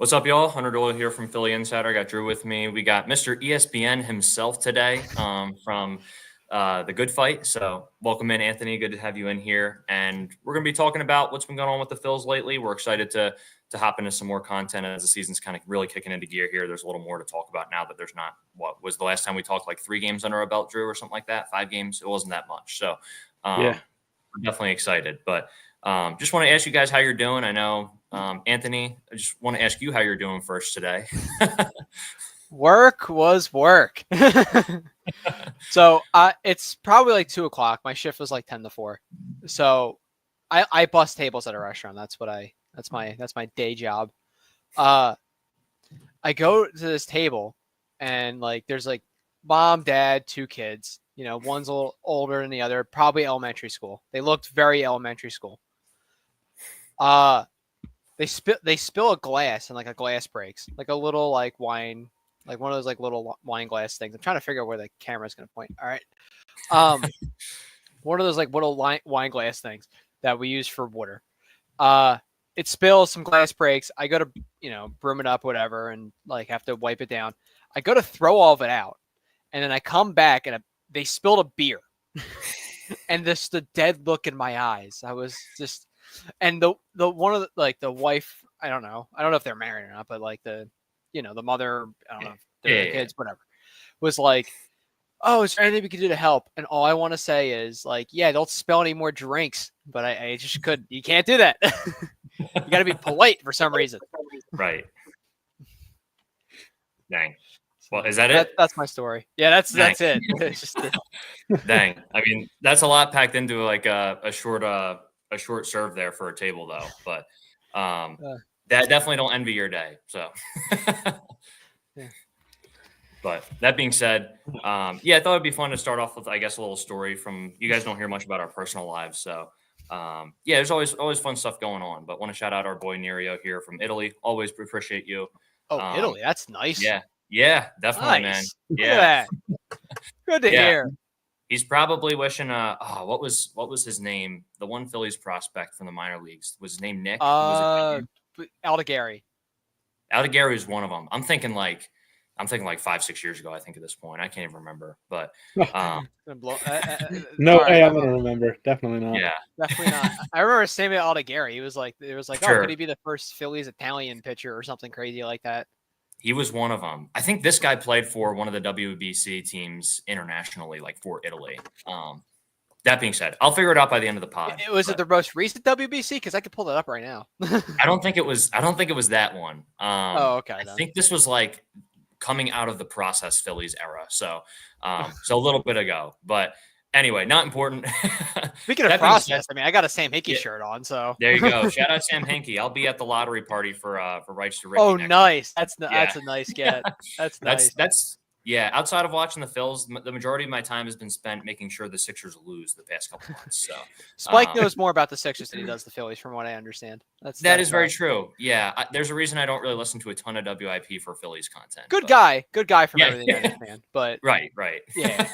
What's up, y'all? Hunter Doyle here from Philly Insider. I got Drew with me. We got Mr. ESPN himself today from The Good Fight. So welcome in, Anthony. Good to have you in here. And we're going to be talking about what's been going on with the Phils lately. We're excited to hop into some more content as the season's kind of really kicking into gear here. There's a little more to talk about now that there's not, what was the last time we talked, like 3 games under our belt, Drew, or something like that? 5 games? It wasn't that much. So yeah, I'm definitely excited. But just want to ask you guys how you're doing. I know, Anthony, I just want to ask you how you're doing first today. Work was work. So it's probably like 2:00. My shift was like 10 to 4. So I bus tables at a restaurant. That's my day job. I go to this table and like there's like mom, dad, 2 kids. You know, one's a little older than the other, probably elementary school. They looked very elementary school. They spill a glass and like a glass breaks, like a little like wine, like one of those like little wine glass things. I'm trying to figure out where the camera's going to point. All right. One of those like little wine glass things that we use for water. It spills, some glass breaks. I go to, broom it up, whatever, and like have to wipe it down. I go to throw all of it out. And then I come back and they spilled a beer. And just the dead look in my eyes. I was just, and the one of the, like the wife, I don't know if they're married or not, but like the mother, I don't know if they're kids, whatever, was like, oh, is there anything we can do to help? And all I want to say is like, yeah, don't spill any more drinks, but I just couldn't. You can't do that. You got to be polite for some reason. Right. Dang. Well, is that it? That's my story. Yeah, that's it. It's just Dang. I mean, that's a lot packed into like a short serve there for a table, though. But that definitely don't envy your day. So, yeah. But that being said, I thought it'd be fun to start off with, I guess, a little story from you guys. Don't hear much about our personal lives, so there's always fun stuff going on. But want to shout out our boy Nerio here from Italy. Always appreciate you. Oh, Italy, that's nice. Yeah, definitely, nice. Man. Look at that. Good to hear. He's probably wishing. What was his name? The one Phillies prospect from the minor leagues, was his name Nick? Aldegheri. Aldegheri is one of them. I'm thinking like 5-6 years ago. I think at this point, I can't even remember. But no way, I'm gonna remember. Definitely not. Yeah, definitely not. I remember Sammy Aldegheri. It was like, sure. Oh, could he be the first Phillies Italian pitcher or something crazy like that? He was one of them. I think this guy played for one of the WBC teams internationally, like for Italy. That being said, I'll figure it out by the end of the pod. Was it the most recent WBC? Because I could pull that up right now. I don't think it was that one. Okay. I think this was like coming out of the process Phillies era. So a little bit ago. But anyway, not important. Speaking of process, I mean, I got a Sam Hinkie shirt on, so there you go. Shout out Sam Hinkie. I'll be at the lottery party for rights to Ricky. Oh, nice. That's a nice get. That's nice. That's outside of watching the Phils, the majority of my time has been spent making sure the Sixers lose the past couple months. So Spike knows more about the Sixers than he does the Phillies, from what I understand. That is very true. Yeah, there's a reason I don't really listen to a ton of WIP for Phillies content. Good guy from everything I understand. But right. Yeah.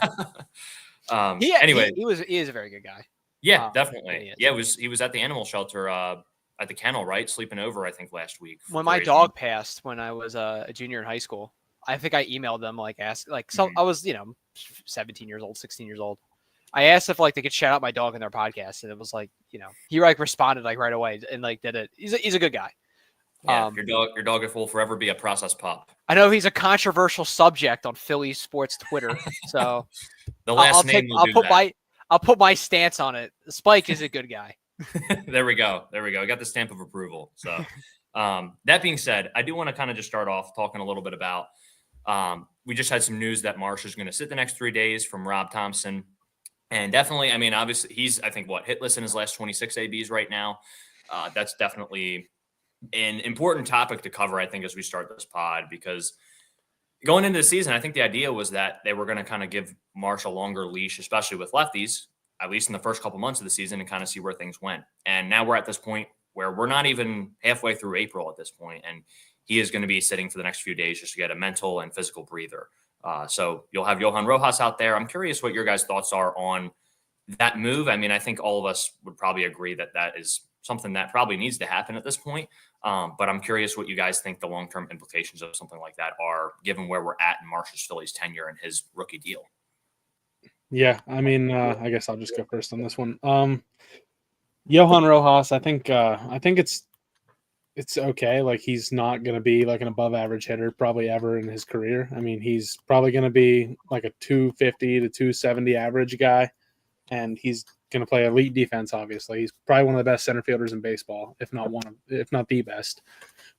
Anyway, he is a very good guy. Yeah, definitely. He was at the animal shelter at the kennel, right? Sleeping over, I think, last week. When my dog passed when I was a junior in high school, I think I emailed them I was 17 years old, 16 years old. I asked if like they could shout out my dog in their podcast, and it was like, he like responded like right away and like did it. He's a good guy. Yeah, your dog will forever be a process pup. I know he's a controversial subject on Philly sports Twitter, so the last name I'll put my stance on it. Spike is a good guy. There we go. I got the stamp of approval. So that being said, I do want to kind of just start off talking a little bit about we just had some news that Marsh is going to sit the next 3 days from Rob Thompson. And definitely, I mean, obviously he's, I think, hitless in his last 26 ABs right now. That's definitely an important topic to cover, I think, as we start this pod, because going into the season, I think the idea was that they were going to kind of give Marsh a longer leash, especially with lefties, at least in the first couple months of the season, and kind of see where things went. And now we're at this point where we're not even halfway through April at this point, and he is going to be sitting for the next few days just to get a mental and physical breather. So you'll have Johan Rojas out there. I'm curious what your guys' thoughts are on that move. I mean, I think all of us would probably agree that is something that probably needs to happen at this point. But I'm curious what you guys think the long-term implications of something like that are, given where we're at in Marsh's Phillies tenure and his rookie deal. Yeah, I mean, I guess I'll just go first on this one. Johan Rojas, I think it's okay. Like, he's not going to be like an above average hitter probably ever in his career. I mean, he's probably going to be like a 250 to 270 average guy, and he's going to play elite defense. Obviously, he's probably one of the best center fielders in baseball, if not the best.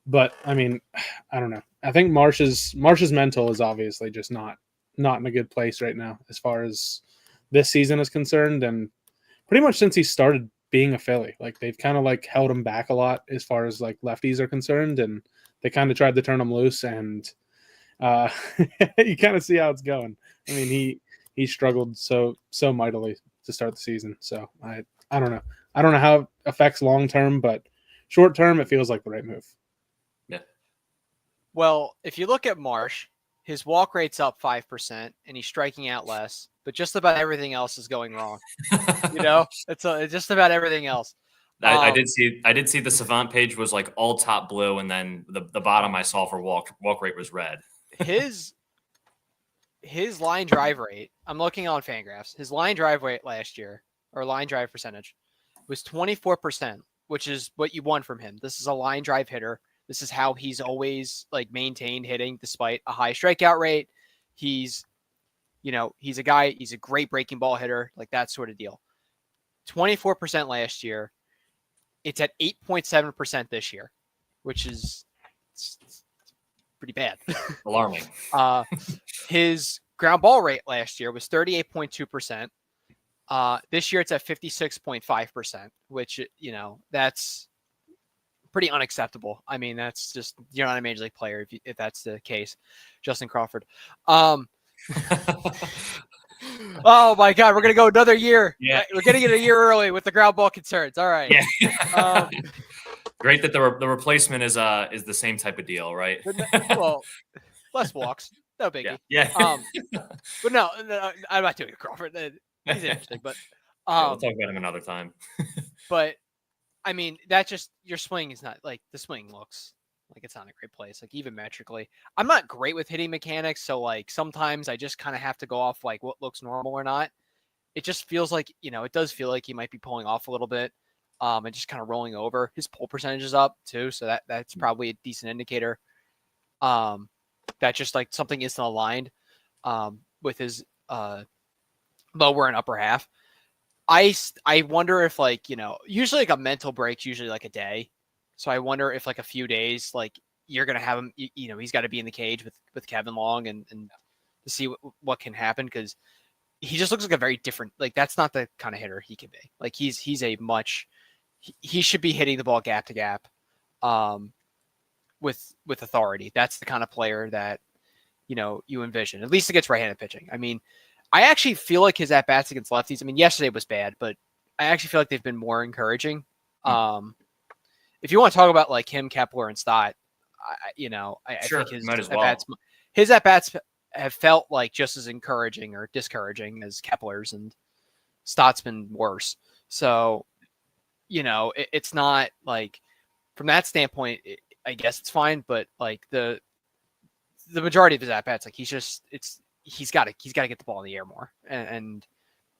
But I mean, I don't know. I think Marsh's mental is obviously just not in a good place right now as far as this season is concerned, and pretty much since he started being a Philly. Like, they've kind of like held him back a lot as far as like lefties are concerned, and they kind of tried to turn him loose, and you kind of see how it's going. I mean, he struggled so mightily to start the season. So I don't know. I don't know how it affects long term, but short term it feels like the right move. Yeah. Well, if you look at Marsh, his walk rate's up 5%, and he's striking out less, but just about everything else is going wrong. You know, it's just about everything else. I did see the Savant page was like all top blue, and then the bottom I saw for walk rate was red. His line drive rate, I'm looking on Fangraphs. His line drive rate last year, or line drive percentage, was 24%, which is what you want from him. This is a line drive hitter. This is how he's always like maintained hitting despite a high strikeout rate. He's a guy, he's a great breaking ball hitter, like that sort of deal. 24% last year. It's at 8.7% this year, which is pretty bad. Alarming. His ground ball rate last year was 38.2%. This year it's at 56.5%, which, that's pretty unacceptable. I mean, that's just, you're not a major league player if that's the case. Justin Crawford. Oh my God, we're gonna go another year. Yeah, we're getting it a year early with the ground ball concerns. All right. Yeah. Great that the replacement is the same type of deal, right? Well, less walks, no biggie. Yeah. But no, I'm not doing a Crawford. He's interesting, but we'll talk about him another time. But I mean, that just, your swing is not like, the swing looks like it's not in a great place. Like, even metrically, I'm not great with hitting mechanics. So like, sometimes I just kind of have to go off like what looks normal or not. It just feels like, it does feel like he might be pulling off a little bit. And just kind of rolling over. His pull percentage is up too. So that's probably a decent indicator. That just like something isn't aligned, with his, lower and upper half. I wonder if like, usually like a mental break's usually like a day. So I wonder if like a few days, like you're going to have him, he's got to be in the cage with Kevin Long and to see what can happen. Cause he just looks like a very different, like that's not the kind of hitter he can be. Like he should be hitting the ball gap to gap, with authority. That's the kind of player that, you envision, at least against right-handed pitching. I mean, I actually feel like his at-bats against lefties, I mean, yesterday was bad, but I actually feel like they've been more encouraging. If you want to talk about like him, Kepler, and Stott, I Sure, think might as well. His at-bats have felt like just as encouraging or discouraging as Kepler's, and Stott's been worse. So, it's not like, from that standpoint, I guess it's fine, but like the majority of his at-bats, like he's got to get the ball in the air more, and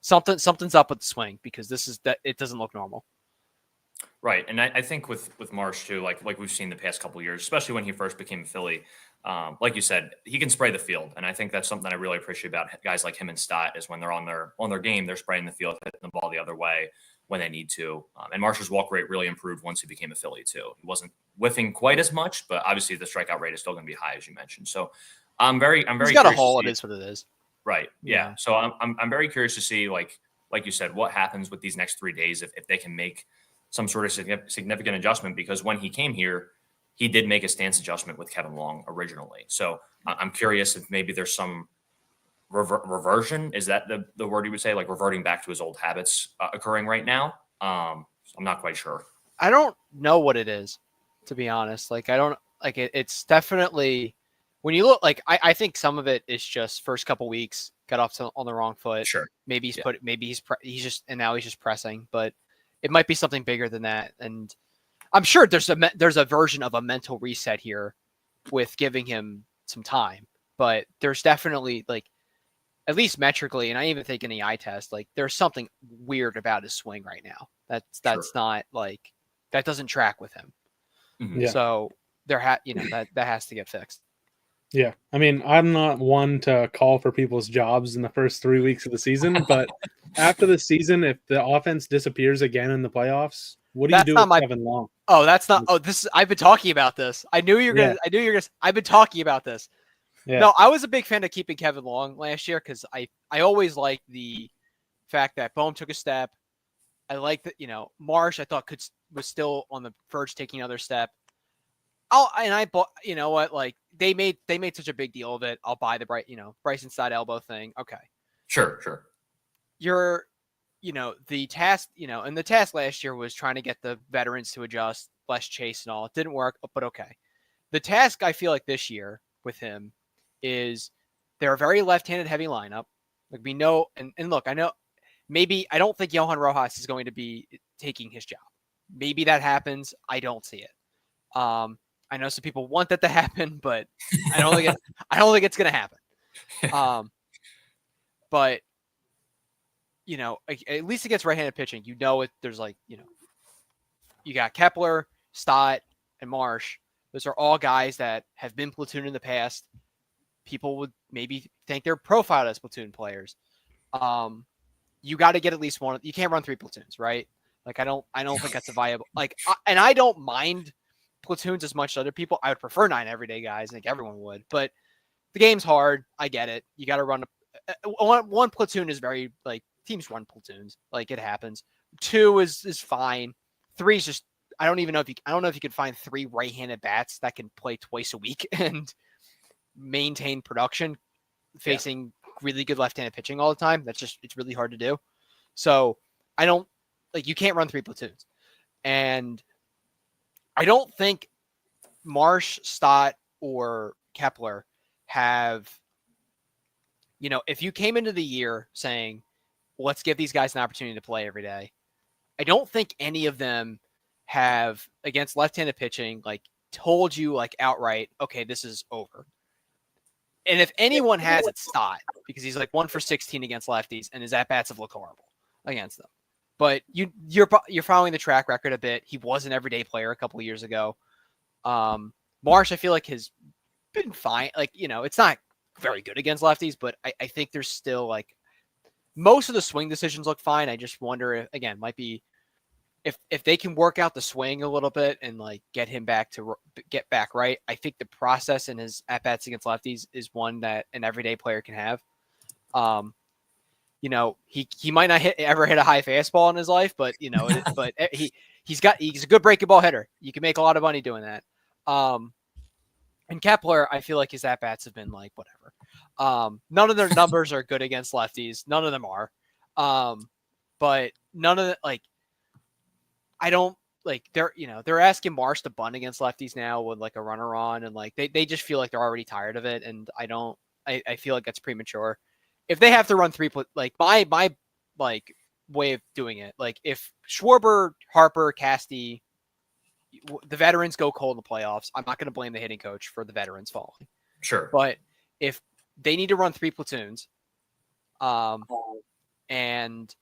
something's up with the swing, because it doesn't look normal. Right. And I think with Marsh too, like we've seen the past couple of years, especially when he first became a Philly, like you said, he can spray the field. And I think that's something I really appreciate about guys like him and Stott, is when they're on their game, they're spraying the field, hitting the ball the other way when they need to. And Marsh's walk rate really improved once he became a Philly too. He wasn't whiffing quite as much, but obviously the strikeout rate is still going to be high, as you mentioned. So I'm very He's got a hole. It is what it is. Right. Yeah. So I'm very curious to see, like you said, what happens with these next 3 days, if they can make some sort of significant adjustment, because when he came here, he did make a stance adjustment with Kevin Long originally. So I'm curious if maybe there's some reversion. Is that the word you would say, like reverting back to his old habits occurring right now? I'm not quite sure. I don't know what it is, to be honest. Like, I don't like it. It's definitely, when you look, like, I think some of it is just first couple weeks got off on the wrong foot. Sure. Maybe he's just, and now he's just pressing, but it might be something bigger than that. And I'm sure there's a version of a mental reset here with giving him some time, but there's definitely like, at least metrically, and I even think in the eye test, like there's something weird about his swing right now. That's not like, that doesn't track with him. Mhm. Yeah. So that has to get fixed. Yeah. I mean, I'm not one to call for people's jobs in the first 3 weeks of the season, but after the season, if the offense disappears again in the playoffs, what do you That's do not with my- Kevin Long? Oh, that's not. Oh, this is. I've been talking about this. I knew you're gonna. Yeah. I knew you're gonna. I've been talking about this. Yeah. No, I was a big fan of keeping Kevin Long last year because I always liked the fact that Bohm took a step. I like that, Marsh I thought was still on the verge of taking another step. I bought, you know what, like they made such a big deal of it. I'll buy the Bryson side elbow thing. Okay. Sure. You're, the task, and the task last year was trying to get the veterans to adjust, less chase and all. It didn't work, but okay. The task I feel like this year with him is they're a very left-handed heavy lineup. Like we know, and look, I know maybe I don't think Johan Rojas is going to be taking his job. Maybe that happens. I don't see it. I know some people want that to happen, but I don't think it's going to happen. But at least against right-handed pitching, there's like, you got Kepler, Stott, and Marsh. Those are all guys that have been platoon in the past. People would maybe think they're profiled as platoon players. You got to get at least one. You can't run 3 platoons, right? Like I don't think that's a viable. And I don't mind platoons as much as other people. I would prefer 9 everyday guys. I think everyone would, but the game's hard. I get it. You got to run one platoon is very like teams run platoons. Like it happens. 2 is fine. 3 is just. I don't know if you could find 3 right-handed bats that can play twice a week and maintain production facing really good left-handed pitching all the time. It's really hard to do. So you can't run 3 platoons. And I don't think Marsh, Stott, or Kepler have, if you came into the year saying, let's give these guys an opportunity to play every day, I don't think any of them have, against left-handed pitching, like told you like outright, okay, this is over. And if anyone has, it's Stott, because he's like 1 for 16 against lefties, and his at-bats have looked horrible against them. But you're following the track record a bit. He was an everyday player a couple of years ago. Marsh, I feel like, has been fine. Like, it's not very good against lefties, but I think there's still like most of the swing decisions look fine. I just wonder if, again, might be if they can work out the swing a little bit and like get back right. I think the process in his at bats against lefties is one that an everyday player can have. He might not ever hit a high fastball in his life, but he's a good breaking ball hitter. You can make a lot of money doing that. And Kepler, I feel like his at bats have been like whatever. None of their numbers are good against lefties. None of them are. But none of the like. I don't like they're asking Marsh to bunt against lefties now with like a runner on, and like they just feel like they're already tired of it, and I feel like that's premature. If they have to run 3, like my like way of doing it, like if Schwarber, Harper, Casty, the veterans go cold in the playoffs, I'm not going to blame the hitting coach for the veterans falling. Sure. But if they need to run 3 platoons, and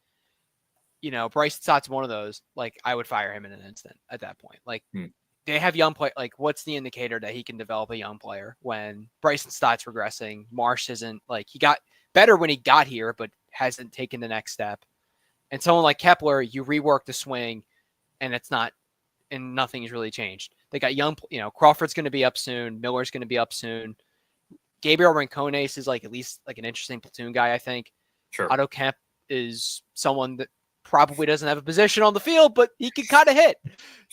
Bryson Stott's one of those, like I would fire him in an instant at that point. Like they have young play. Like what's the indicator that he can develop a young player when Bryson Stott's regressing? Marsh isn't, like, he got better when he got here, but hasn't taken the next step. And someone like Kepler, you rework the swing and nothing has really changed. They got young, Crawford's going to be up soon. Miller's going to be up soon. Gabriel Rincones is like at least like an interesting platoon guy, I think. Sure. Otto Kemp is someone that probably doesn't have a position on the field, but he can kind of hit.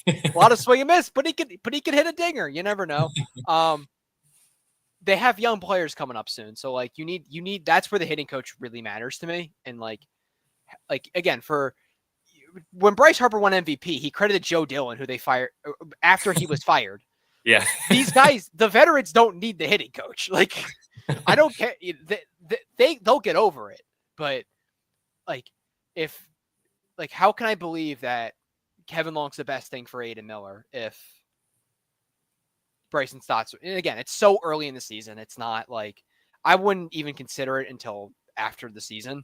A lot of swing and miss, but he could hit a dinger. You never know. They have young players coming up soon, so like you need that's where the hitting coach really matters to me. And like again, for when Bryce Harper won MVP, he credited Joe Dillon, who they fired after he was fired. Yeah, these guys, the veterans, don't need the hitting coach. Like I don't care. They'll get over it, but like if like, how can I believe that Kevin Long's the best thing for Aiden Miller if Bryson Stott's, and again, it's so early in the season. It's not like I wouldn't even consider it until after the season.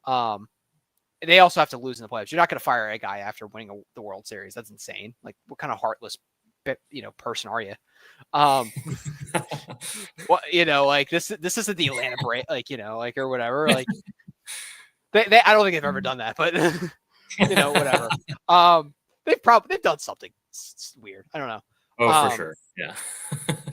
They also have to lose in the playoffs. You're not going to fire a guy after winning the World Series. That's insane. Like, what kind of heartless, person are you? Well, like this isn't the Atlanta break, or whatever. Like, they I don't think they've ever done that, but whatever. They've done something weird. I don't know. Oh, for sure. Yeah.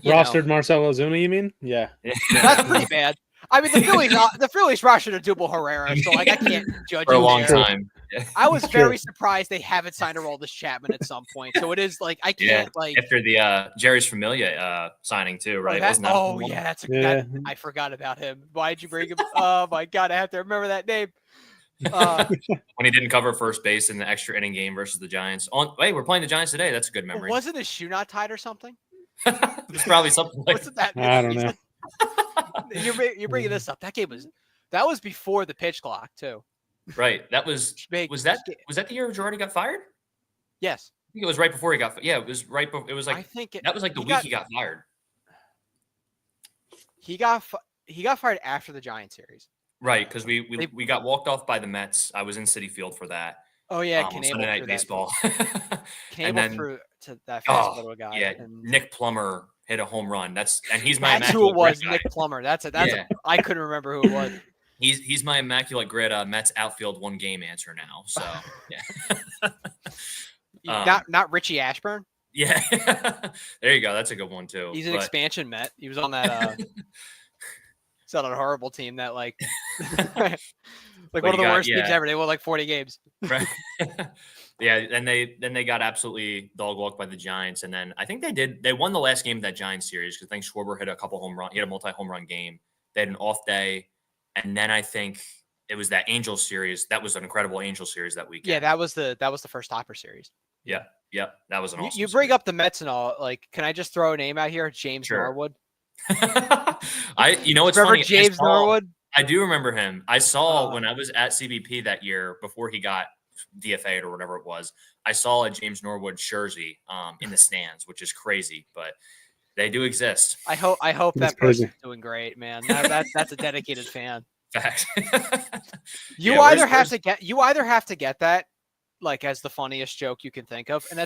Rostered Marcell Ozuna, you mean? Yeah. That's pretty bad. I mean, the Phillies rostered a Double Herrera, so like I can't judge for a you long there. time. Yeah. I was very surprised they haven't signed Aroldis Chapman at some point. So it is like I can't after the Jerry's Familia signing too, right? I forgot about him. Why'd you bring him? Oh my god, I have to remember that name. When he didn't cover first base in the extra inning game versus the Giants. Wait, we're playing the Giants today. That's a good memory. Wasn't his shoe not tied or something? It's probably something like that. I don't know. You're bringing this up. That was before the pitch clock too. Right. That was that the year Girardi got fired? Yes. I think it was right before he got. Yeah, it was right. It was like that was like the week he got fired. He got fired after the Giant series. Right, because we got walked off by the Mets. I was in Citi Field for that. Oh yeah, Sunday Night Baseball. Knable threw to that fast little guy. Yeah, and Nick Plummer hit a home run. He's my that's who it was. Guy. Nick Plummer. I couldn't remember who it was. He's my immaculate grid Mets outfield one game answer now. So yeah. Not Richie Ashburn. Yeah, there you go. That's a good one too. He's an expansion Met. He was on that. It's on a horrible team that like one of the worst teams ever. They won like 40 games. Right. Yeah, and they got absolutely dog walked by the Giants, and then I think they won the last game of that Giants series because I think Schwarber hit a couple home run. He had a multi-home run game. They had an off day, and then I think it was that Angels series. That was an incredible Angels series that weekend. Yeah, that was the first Topper series. Yeah, that was an awesome. You bring up the Mets and all. Like, can I just throw a name out here? James Norwood. It's remember funny. James Norwood? I do remember him. I saw when I was at CBP that year before he got DFA'd or whatever it was. I saw a James Norwood jersey in the stands, which is crazy, but they do exist. I hope that person's doing great, man. That's a dedicated fan. Fact. You either have to get that like as the funniest joke you can think of, and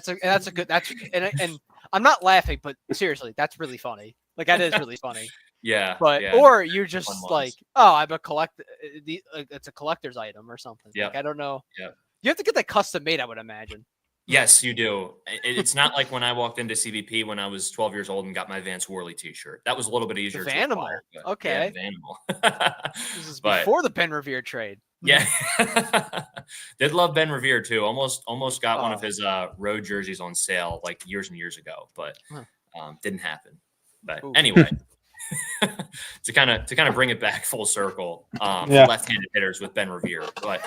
and I'm not laughing, but seriously, that's really funny. Like that is really funny. Yeah. But or you're just like, oh, I'm a collector. It's a collector's item or something. Yeah. Like, I don't know. Yeah. You have to get that custom made, I would imagine. Yes, you do. It's not like when I walked into CBP when I was 12 years old and got my Vance Worley T-shirt. That was a little bit easier. The Vanimal. Okay. Yeah, Vanimal. This is before the Ben Revere trade. Yeah. Did love Ben Revere too. Almost got one of his road jerseys on sale like years and years ago, but didn't happen. But anyway, to kind of bring it back full circle, for left-handed hitters with Ben Revere, but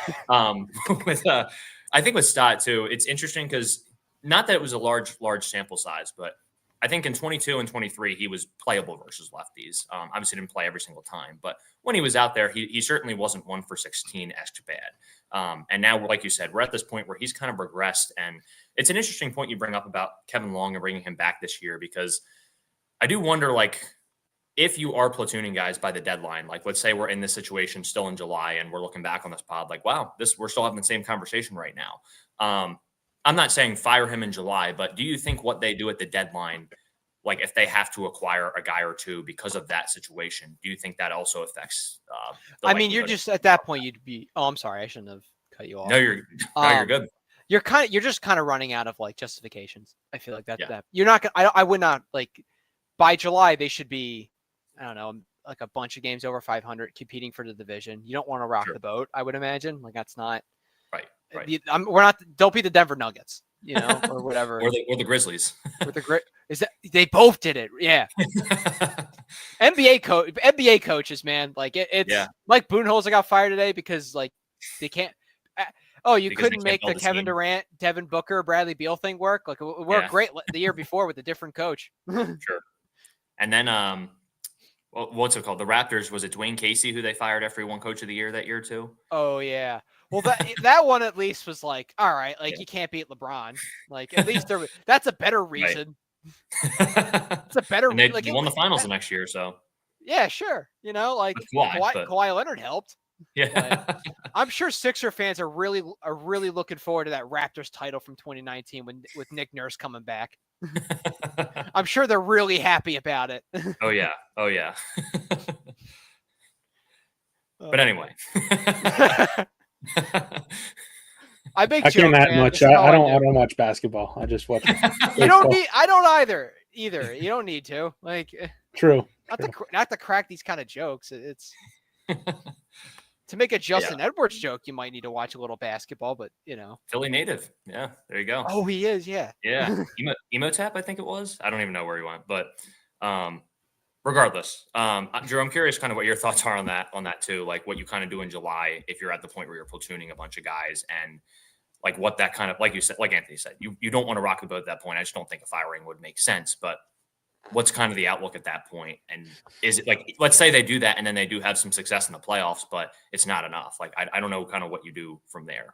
I think with Stott too, it's interesting because not that it was a large sample size, but I think in 22 and 23 he was playable versus lefties. Obviously didn't play every single time, but when he was out there, he certainly wasn't 1 for 16-esque bad. And now, like you said, we're at this point where he's kind of regressed, and it's an interesting point you bring up about Kevin Long and bringing him back this year because I do wonder, like, if you are platooning guys by the deadline, like let's say we're in this situation still in July and we're looking back on this pod like, wow, we're still having the same conversation right now. I'm not saying fire him in July, but do you think what they do at the deadline, like if they have to acquire a guy or two because of that situation, do you think that also affects? I mean, you're just at that point you'd be. Oh, I'm sorry, I shouldn't have cut you off. No, you're good. You're just kind of running out of like justifications. I feel like that you're not. I would not like by July they should be. I don't know, like a bunch of games over 500 competing for the division. You don't want to rock the boat, I would imagine. Like that's not right. We're not. Don't be the Denver Nuggets, or whatever, or the Grizzlies. Is that they both did it? Yeah. NBA coaches, man. Like it's like Budenholzer got fired today because like they can't. You couldn't make the Kevin Durant, Devin Booker, Bradley Beal thing work. Like it worked great the year before with a different coach. Sure. And then what's it called? The Raptors, was it Dwayne Casey who they fired after he won Coach of the Year that year too? Oh yeah. Well, that one at least was like, all right, like Yeah. you can't beat LeBron. Like at least that's a better Right. reason. It's a better And they like won the finals the next year, so yeah, sure. Like that's why. But Kawhi Leonard helped. yeah, I'm sure Sixer fans are really looking forward to that Raptors title from 2019 with Nick Nurse coming back. I'm sure they're really happy about it. oh yeah. But anyway. I make I jokes, can't add man. much. This is all I do. don't watch basketball. I just watch. You don't need. I don't either. You don't need to. Like, True. not to crack these kind of jokes. It's to make a Justin Edwards joke. You might need to watch a little basketball, but Philly native. Yeah, there you go. Oh, he is. Yeah. Yeah. Emotap, I think it was. I don't even know where he went, but regardless, Drew, I'm curious kind of what your thoughts are on that too. Like what you kind of do in July if you're at the point where you're platooning a bunch of guys, and like what that kind of, like you said, like Anthony said, you don't want to rock the boat at that point. I just don't think a firing would make sense. But what's kind of the outlook at that point? And is it like, let's say they do that and then they do have some success in the playoffs, but it's not enough. Like I don't know kind of what you do from there.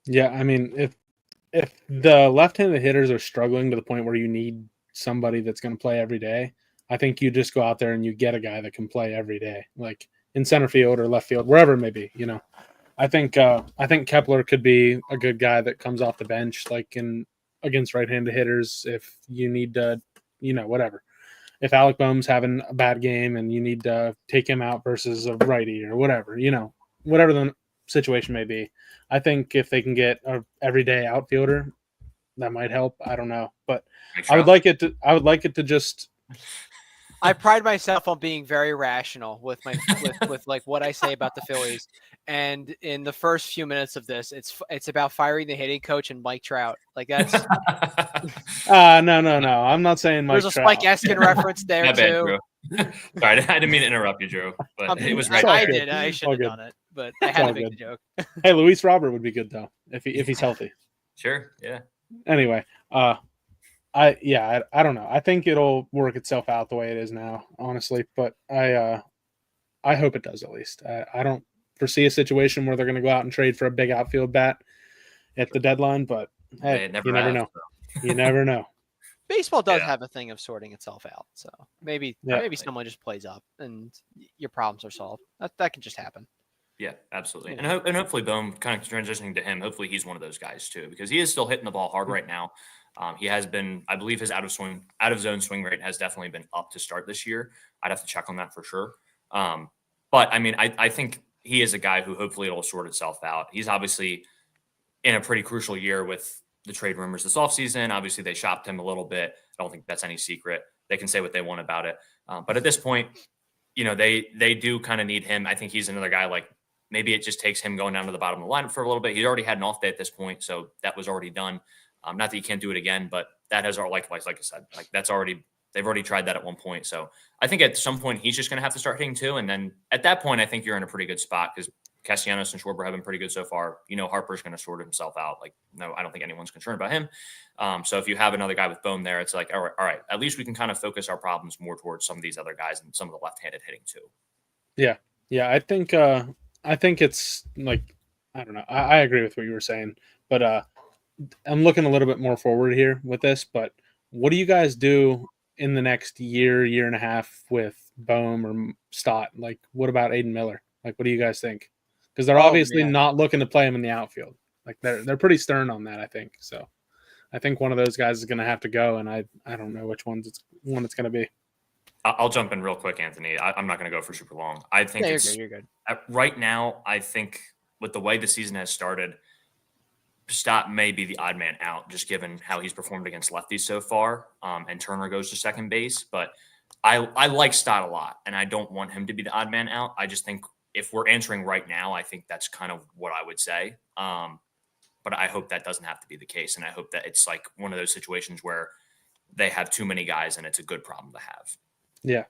Yeah, I mean, if the left-handed hitters are struggling to the point where you need somebody that's going to play every day, I think you just go out there and you get a guy that can play every day, like in center field or left field, wherever it may be. I think Kepler could be a good guy that comes off the bench, like against right-handed hitters. If you need to, whatever. If Alec Boehm's having a bad game and you need to take him out versus a righty or whatever, whatever the situation may be. I think if they can get a everyday outfielder, that might help. I don't know, but I would like it to just. I pride myself on being very rational with with like what I say about the Phillies. And in the first few minutes of this, it's about firing the hitting coach and Mike Trout. Like that's no. I'm not saying Mike. There's a Spike Eskin reference there My bad, too. Drew. Sorry, I didn't mean to interrupt you, Drew. But it was right. I there. did. I should have done it, but I had to make the joke. Hey, Luis Robert would be good though if he's healthy. Sure. Yeah. Anyway, I don't know. I think it'll work itself out the way it is now, honestly. But I hope it does at least. I don't foresee a situation where they're going to go out and trade for a big outfield bat at the deadline. But hey, you never know. You never know. Baseball does have a thing of sorting itself out, so maybe someone just plays up and your problems are solved. That can just happen. Yeah, absolutely. And hopefully Boehm, kind of transitioning to him, hopefully he's one of those guys too, because he is still hitting the ball hard right now. He has been, I believe his out of zone swing rate has definitely been up to start this year. I'd have to check on that for sure. But I mean, I think he is a guy who hopefully it'll sort itself out. He's obviously in a pretty crucial year with the trade rumors this offseason. Obviously they shopped him a little bit. I don't think that's any secret. They can say what they want about it. But at this point, they do kind of need him. I think he's another guy, like maybe it just takes him going down to the bottom of the lineup for a little bit. He's already had an off day at this point, so that was already done. Not that you can't do it again, but that has like I said, like they've already tried that at one point. So I think at some point he's just going to have to start hitting too. And then at that point, I think you're in a pretty good spot because Castellanos and Schwarber have been pretty good so far. Harper's going to sort himself out. Like, no, I don't think anyone's concerned about him. So if you have another guy with Boehm there, it's like, all right, at least we can kind of focus our problems more towards some of these other guys and some of the left-handed hitting too. Yeah. I think it's like, I don't know. I agree with what you were saying, but I'm looking a little bit more forward here with this, but what do you guys do in the next year and a half with Boehm or Stott? Like, what about Aiden Miller? Like, what do you guys think? Because they're obviously not looking to play him in the outfield. Like, they're pretty stern on that, I think. So I think one of those guys is going to have to go, and I don't know which one it's going to be. I'll jump in real quick, Anthony. I'm not going to go for super long. I think you're good. Right now, I think with the way the season has started, Stott may be the odd man out, just given how he's performed against lefties so far. And Turner goes to second base, but I like Stott a lot, and I don't want him to be the odd man out. I just think if we're answering right now, I think that's kind of what I would say. But I hope that doesn't have to be the case, and I hope that it's like one of those situations where they have too many guys, and it's a good problem to have. Yeah.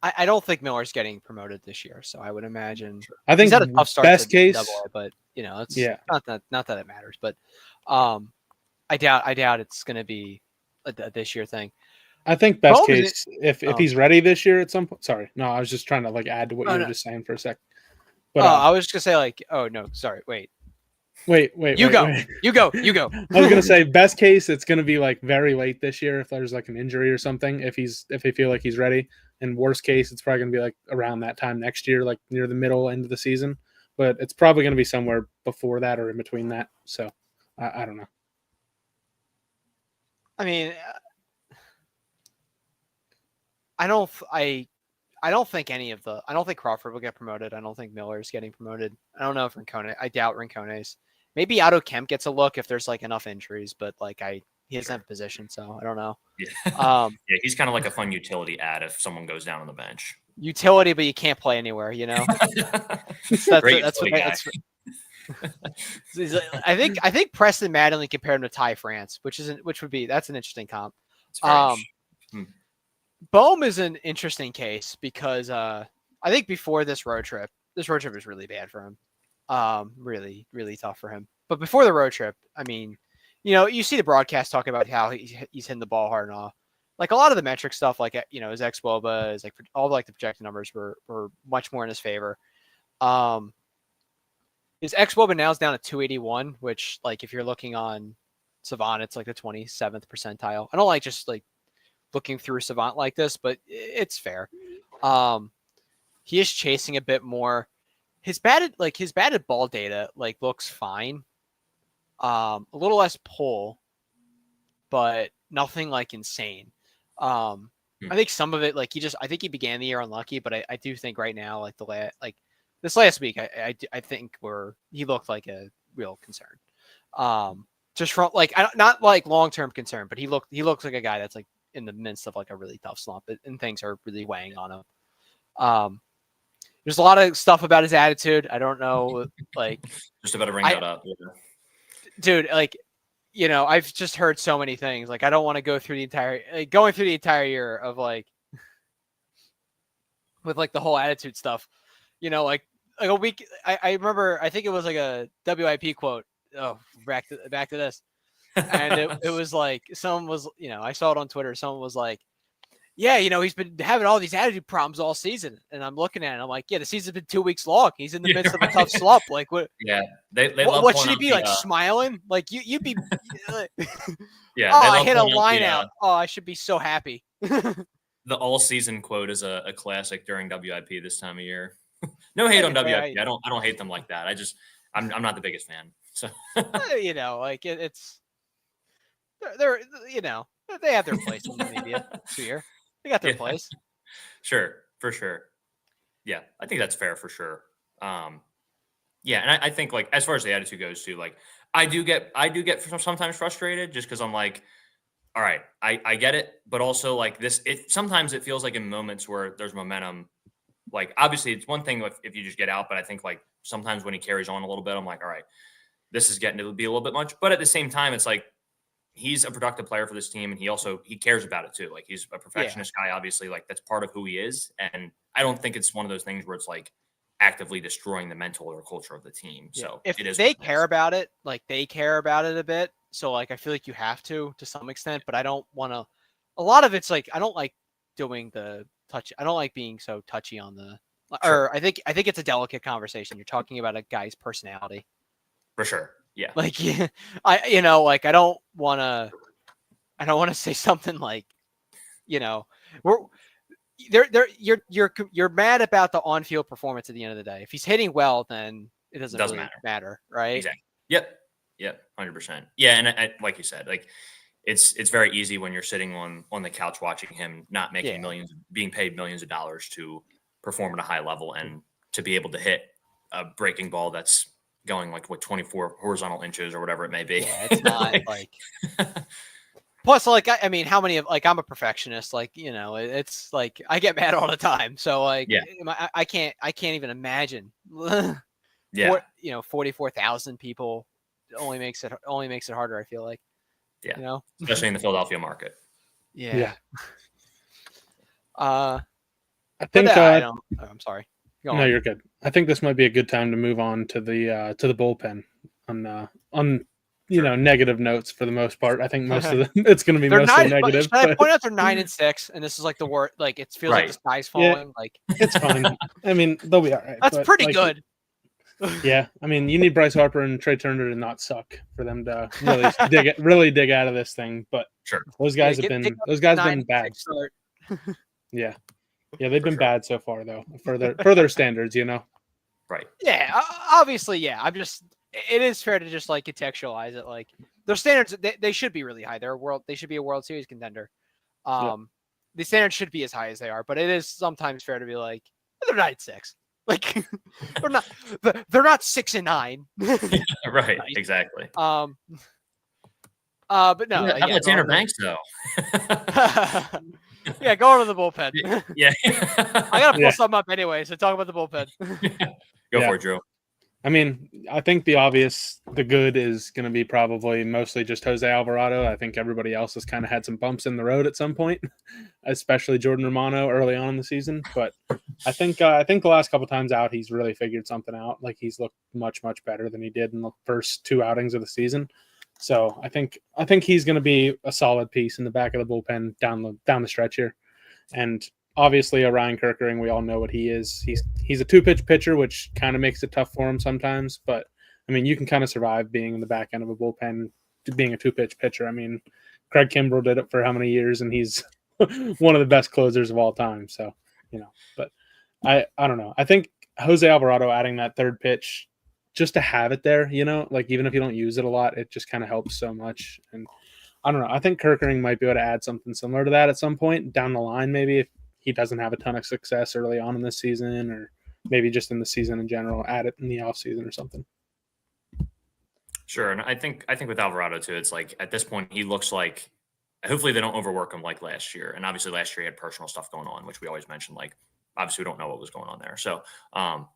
I don't think Miller's getting promoted this year, so I would imagine I think he's had a tough start best to case, Double-A, but it's not that it matters. But I doubt it's going to be a this year thing. I think best Mahomes case if Oh. he's ready this year at some point. Sorry, no, I was just trying to like add to what Oh, you were no. just saying for a sec. But I was just gonna say like, oh no, sorry, wait. wait. You go. You go. I was gonna say best case it's gonna be like very late this year if there's like an injury or something. If they feel like he's ready, and worst case it's probably gonna be like around that time next year, like near the middle end of the season. But it's probably gonna be somewhere before that or in between that. So I don't know. I mean, I don't think I don't think Crawford will get promoted. I don't think Miller's getting promoted. I don't know if Rincone. I doubt Rincone's. Maybe Otto Kemp gets a look if there's like enough injuries, but like he doesn't have a position, so I don't know. Yeah, yeah, he's kind of like a fun utility ad if someone goes down on the bench. Utility, but you can't play anywhere. You know, that's what. I think Preston Mattingly compared him to Ty France, that's an interesting comp. Bohm is an interesting case because I think before this road trip was really bad for him. Really, really tough for him. But before the road trip, I mean, you see the broadcast talking about how he's hitting the ball hard and all. Like a lot of the metric stuff, like his ex-WOBA is like all like the projected numbers were much more in his favor. His ex-WOBA now is down to 281, which like if you're looking on Savant, it's like the 27th percentile. I don't like just like looking through Savant like this, but it's fair. He is chasing a bit more. His batted ball data like looks fine. A little less pull, but nothing like insane. I think some of it like I think he began the year unlucky, but I do think right now like this last week I think he looked like a real concern. Just from like not like long-term concern, but he looks like a guy that's like in the midst of like a really tough slump and things are really weighing on him. There's a lot of stuff about his attitude. I don't know, like just about to bring that up. Yeah. Dude, like, I've just heard so many things. Like, I don't want to go through going through the entire year of like, with like the whole attitude stuff, like a week. I remember, I think it was like a WIP quote. Oh, back to this. And it was like, someone was, I saw it on Twitter. Someone was like, yeah, he's been having all these attitude problems all season. And I'm looking at it. I'm like, yeah, the season's been 2 weeks long. He's in the midst of a tough slump. Like, what? Yeah. They love what should he be like smiling? Like you'd be yeah. Oh, I hit a line out. Oh, I should be so happy. The all season quote is a classic during WIP this time of year. No hate on WIP. I don't hate them like that. I'm not the biggest fan. So like it's they're they have their place in the media here. They got their place. Sure, for sure. Yeah, I think that's fair for sure. Yeah, and I think like as far as the attitude goes too, like I do get sometimes frustrated just because I'm like, all right, I get it, but also like sometimes it feels like in moments where there's momentum, like obviously it's one thing if you just get out, but I think like sometimes when he carries on a little bit, I'm like, all right, this is getting to be a little bit much, but at the same time, it's like he's a productive player for this team, and he cares about it too. Like he's a perfectionist guy, obviously. Like that's part of who he is, and I don't think it's one of those things where it's like actively destroying the mental or culture of the team. Yeah. So if they care about it, like they care about it a bit. So like I feel like you have to some extent, but I don't want to. A lot of it's like I don't like doing the touch. I don't like being so touchy on the. Sure. Or I think it's a delicate conversation. You're talking about a guy's personality. For sure. Yeah. Like like I don't want to say something like, you're mad about the on-field performance at the end of the day. If he's hitting well, then it doesn't really matter, right? Exactly. Yep. 100%. Yeah, and I, like you said, like it's very easy when you're sitting on the couch watching him not making being paid millions of dollars to perform at a high level and to be able to hit a breaking ball that's going like 24 horizontal inches or whatever it may be. Yeah, it's not like. Plus, like I mean, how many of like I'm a perfectionist. Like it's like I get mad all the time. So like, I can't even imagine. 44,000 people only makes it harder. I feel like. Yeah. Especially in the Philadelphia market. Yeah. I think. I'm sorry. No, you're good. I think this might be a good time to move on to the bullpen on negative notes for the most part. I think most of it's going to be They're mostly nine. negative. Should I But point out they're 9-6, and this is like the word. Like it feels like the Right. sky's Yeah. falling. Like it's fine. I mean, they'll be all right. that's but, pretty like, good. Yeah, I mean, you need Bryce Harper and Trey Turner to not suck for them to really dig out of this thing. But Sure. those guys have been bad. Start. Yeah, they've been sure. bad so far though for their standards. Right. Yeah, obviously, yeah. It is fair to just like contextualize it. Like their standards, they should be really high. They should be a World Series contender. The standards should be as high as they are, but it is sometimes fair to be like they're 9-6. Like they're not 6-9. Right. Nice. Exactly. But no. How about Tanner Banks though? Yeah, go on to the bullpen. Yeah. I gotta pull something up anyway, so talk about the bullpen. Go for it, Drew. I mean, I think the good is going to be probably mostly just Jose Alvarado. I think everybody else has kind of had some bumps in the road at some point, especially Jordan Romano early on in the season. But I think the last couple times out, he's really figured something out. Like he's looked much better than he did in the first 2 outings of the season. So I think he's going to be a solid piece in the back of the bullpen down the stretch here. And obviously, Ryan Kerkering, we all know what he is. He's a 2-pitch pitcher, which kind of makes it tough for him sometimes. But I mean, you can kind of survive being in the back end of a bullpen, being a 2-pitch pitcher. I mean, Craig Kimbrell did it for how many years, and he's one of the best closers of all time. So but I don't know. I think Jose Alvarado adding that third pitch just to have it there, like even if you don't use it a lot, it just kind of helps so much. And I don't know. I think Kerkering might be able to add something similar to that at some point down the line, maybe if he doesn't have a ton of success early on in this season, or maybe just in the season in general, add it in the off season or something. Sure. And I think with Alvarado too, it's like at this point, he looks like hopefully they don't overwork him like last year. And obviously last year he had personal stuff going on, which we always mentioned, like obviously we don't know what was going on there. So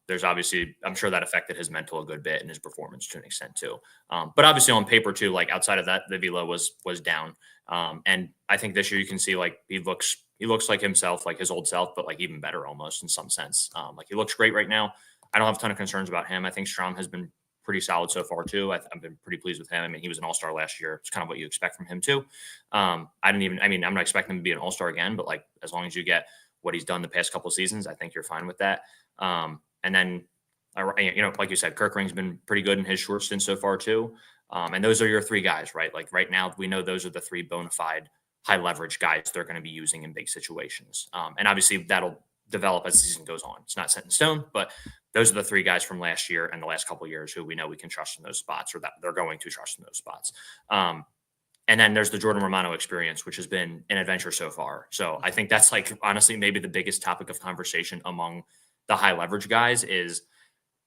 there's obviously, I'm sure that affected his mental a good bit and his performance to an extent too. But obviously on paper too, like outside of that, the velo was down. And I think this year you can see like he looks like himself, like his old self, but like even better almost in some sense. Like he looks great right now. I don't have a ton of concerns about him. I think Strom has been pretty solid so far too. I've been pretty pleased with him. I mean, he was an all-star last year. It's kind of what you expect from him too. I'm not expecting him to be an all-star again, but like, as long as you get what he's done the past couple of seasons, I think you're fine with that. And then, like you said, Kerkering's been pretty good in his short stint so far too. And those are your 3 guys, right? Like right now we know those are the 3 bona fide high leverage guys they're going to be using in big situations. And obviously that'll develop as the season goes on. It's not set in stone, but those are the 3 guys from last year and the last couple of years who we know we can trust in those spots, or that they're going to trust in those spots. And then there's the Jordan Romano experience, which has been an adventure so far. So I think that's like, honestly, maybe the biggest topic of conversation among the high leverage guys is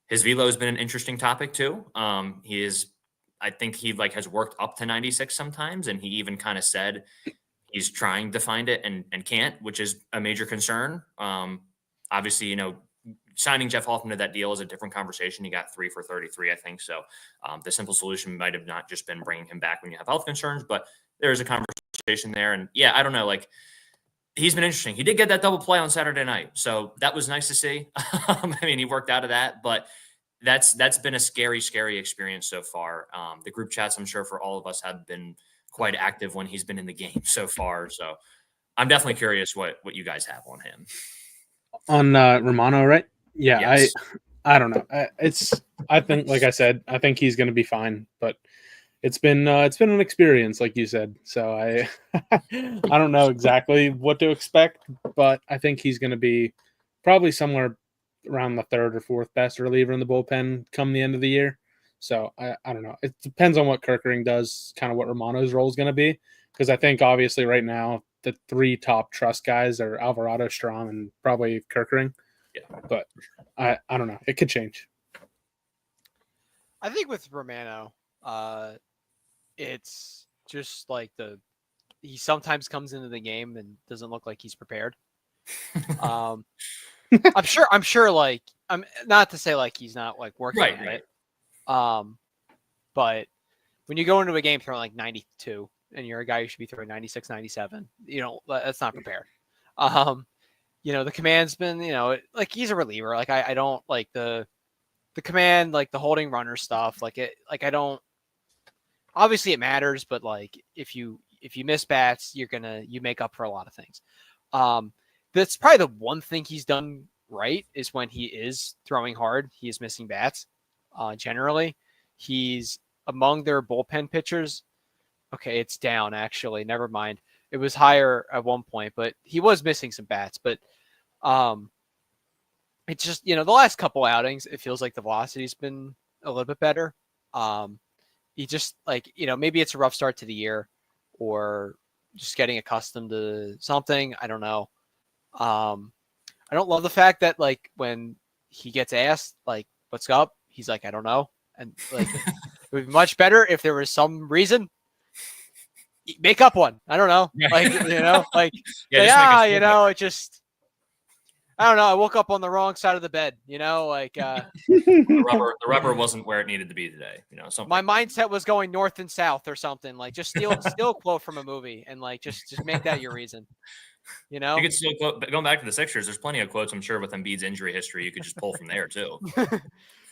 his velo has been an interesting topic too. I think he like has worked up to 96 sometimes. And he even kind of said he's trying to find it and can't, which is a major concern. Obviously, signing Jeff Hoffman to that deal is a different conversation. He got 3 for 33, I think. So the simple solution might have not just been bringing him back when you have health concerns, but there's a conversation there. And yeah, I don't know. Like he's been interesting. He did get that double play on Saturday night. So that was nice to see. I mean, he worked out of that, but that's been a scary, scary experience so far. The group chats, I'm sure for all of us, have been quite active when he's been in the game so far. So I'm definitely curious what you guys have on him. On Romano, right? Yeah, Yes. I don't know. I think, like I said, I think he's going to be fine, but it's been an experience, like you said. So I don't know exactly what to expect, but I think he's going to be probably somewhere around the 3rd or 4th best reliever in the bullpen come the end of the year. So I don't know. It depends on what Kerkering does, kind of what Romano's role is going to be, because I think obviously right now the 3 top trust guys are Alvarado, Strom, and probably Kerkering. Yeah, but I don't know. It could change. I think with Romano, it's just like he sometimes comes into the game and doesn't look like he's prepared. I'm sure like, I'm not to say like he's not like working on it. But when you go into a game throwing like 92 and you're a guy who should be throwing 96, 97, that's not prepared. The command's been, like he's a reliever. Like I don't like the command, like the holding runner stuff. Like it, like I don't obviously it matters, but like if you miss bats, you make up for a lot of things. That's probably the one thing he's done right is when he is throwing hard, he is missing bats. Generally, he's among their bullpen pitchers. Okay, it's down actually. Never mind. It was higher at one point, but he was missing some bats. But it's just the last couple outings, it feels like the velocity's been a little bit better. He just maybe it's a rough start to the year, or just getting accustomed to something. I don't know. I don't love the fact that like when he gets asked like what's up, he's like I don't know, and like it would be much better if there was some reason. Make up one. I don't know. Like like it just. I don't know. I woke up on the wrong side of the bed. Like the rubber wasn't where it needed to be today. Something. My mindset was going north and south or something. Like just steal a quote from a movie and like just make that your reason. You could still quote. But going back to the Sixers, there's plenty of quotes I'm sure with Embiid's injury history you could just pull from there too.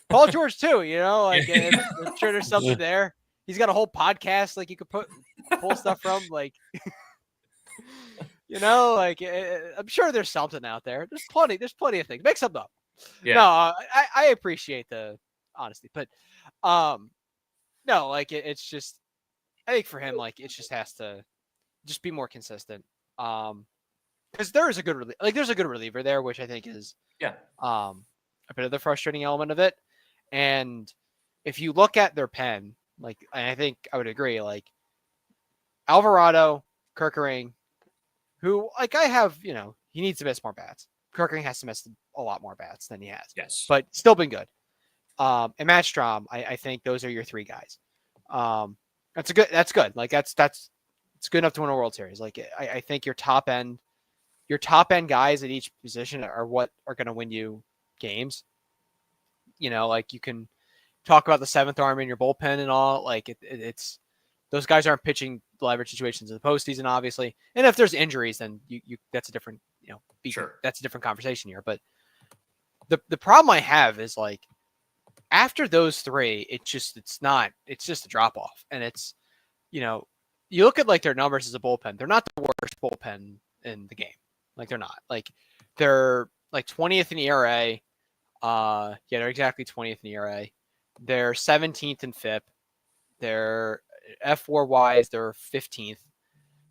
Paul George too. Like I'm sure there's something there. He's got a whole podcast like you could pull stuff from like. I'm sure there's something out there. There's plenty of things. Make something up. Yeah. No, I appreciate the honesty, but no, like it's just I think for him, like it just has to just be more consistent. Because there is a good there's a good reliever there, which I think is a bit of the frustrating element of it. And if you look at their pen, like I think I would agree, like Alvarado, Kerkering, who like I have, he needs to miss more bats. Kerkering has to miss a lot more bats than he has. Yes, but still been good. And Matt Strahm, I think those are your three guys. That's good. Like it's good enough to win a World Series. Like I think your top end guys at each position are what are going to win you games. Like you can talk about the seventh arm in your bullpen and all. Like it's those guys aren't pitching leverage situations in the postseason, obviously. And if there's injuries, then you that's a different sure. That's a different conversation here. But the problem I have is like after those three, it's just a drop off, and it's you look at like their numbers as a bullpen. They're not the worst bullpen in the game. Like they're not. Like they're like 20th in ERA. They're exactly 20th in ERA. They're 17th in FIP. They're F4 wise, they're 15th.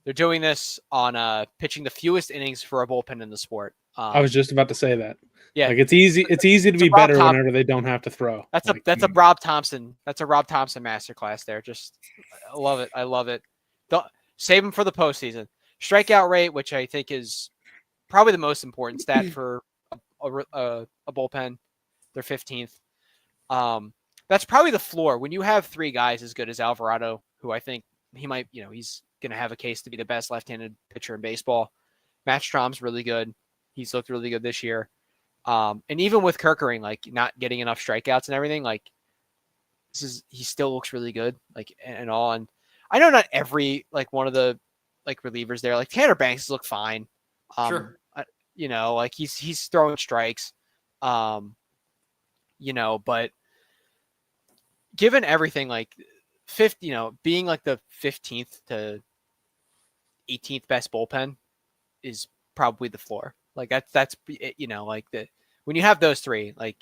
They're doing this on pitching the fewest innings for a bullpen in the sport. I was just about to say that. Yeah, like it's easy to be better whenever they don't have to throw. That's a Rob Thompson. That's a Rob Thompson masterclass there. Just I love it. I love it. Save him for the postseason. Strikeout rate, which I think is probably the most important stat for a bullpen. They're 15th. That's probably the floor. When you have three guys as good as Alvarado, who I think he might, he's going to have a case to be the best left-handed pitcher in baseball. Matt Strahm's really good. He's looked really good this year. And even with Kerkering, like not getting enough strikeouts and everything, like he still looks really good, like and all. And I know not every like one of the like relievers there, like Tanner Banks look fine. Sure. Like he's throwing strikes. But given everything, like being like the 15th to 18th best bullpen is probably the floor. Like that's like when you have those three, like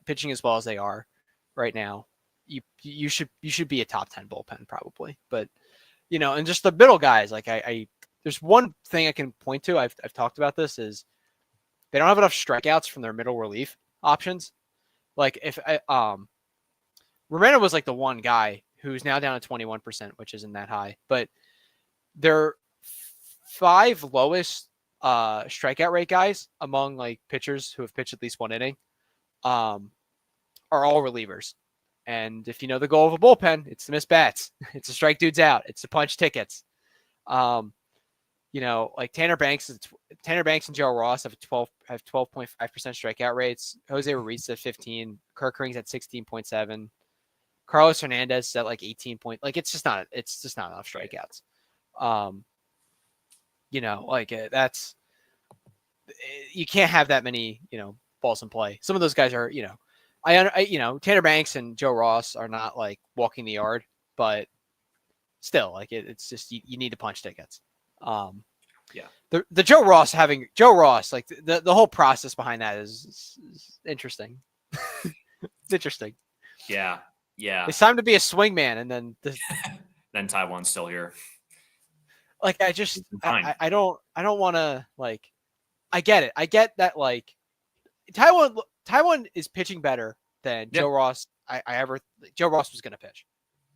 pitching as well as they are right now, you should be a top 10 bullpen probably. But and just the middle guys, like I there's one thing I can point to. I've talked about this is they don't have enough strikeouts from their middle relief options. Like if Romano was like the one guy who's now down to 21%, which isn't that high, but their 5 lowest strikeout rate guys among like pitchers who have pitched at least one inning are all relievers. And if you know the goal of a bullpen, it's to miss bats. It's to strike dudes out. It's to punch tickets. Like Tanner Banks and Joe Ross have 12.5% strikeout rates. Jose Ruiz at 15. Kerkering's at 16.7. Carlos Hernandez is at like 18 point. Like it's just not enough strikeouts. That's you can't have that many balls in play. Some of those guys are Tanner Banks and Joe Ross are not like walking the yard, but still, like it's just you need to punch tickets. Yeah. The Joe Ross, like the whole process behind that is interesting. It's interesting. Yeah. They signed him to be a swingman, and then Then Taiwan's still here. like I don't want to like. I get it. I get that like Taiwan is pitching better than Joe Ross. Joe Ross was going to pitch,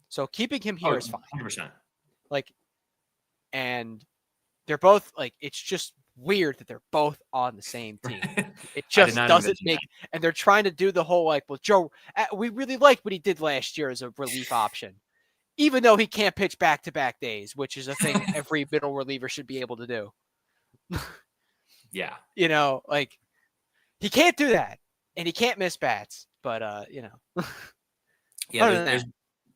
so keeping him here is fine. 100%. Like, and they're both like, it's just weird that they're both on the same team. It just doesn't make. And they're trying to do the whole like, well, Joe, we really liked what he did last year as a relief option, even though he can't pitch back-to-back days, which is a thing every middle reliever should be able to do. Yeah. You know, like he can't do that, and he can't miss bats. But you know, yeah.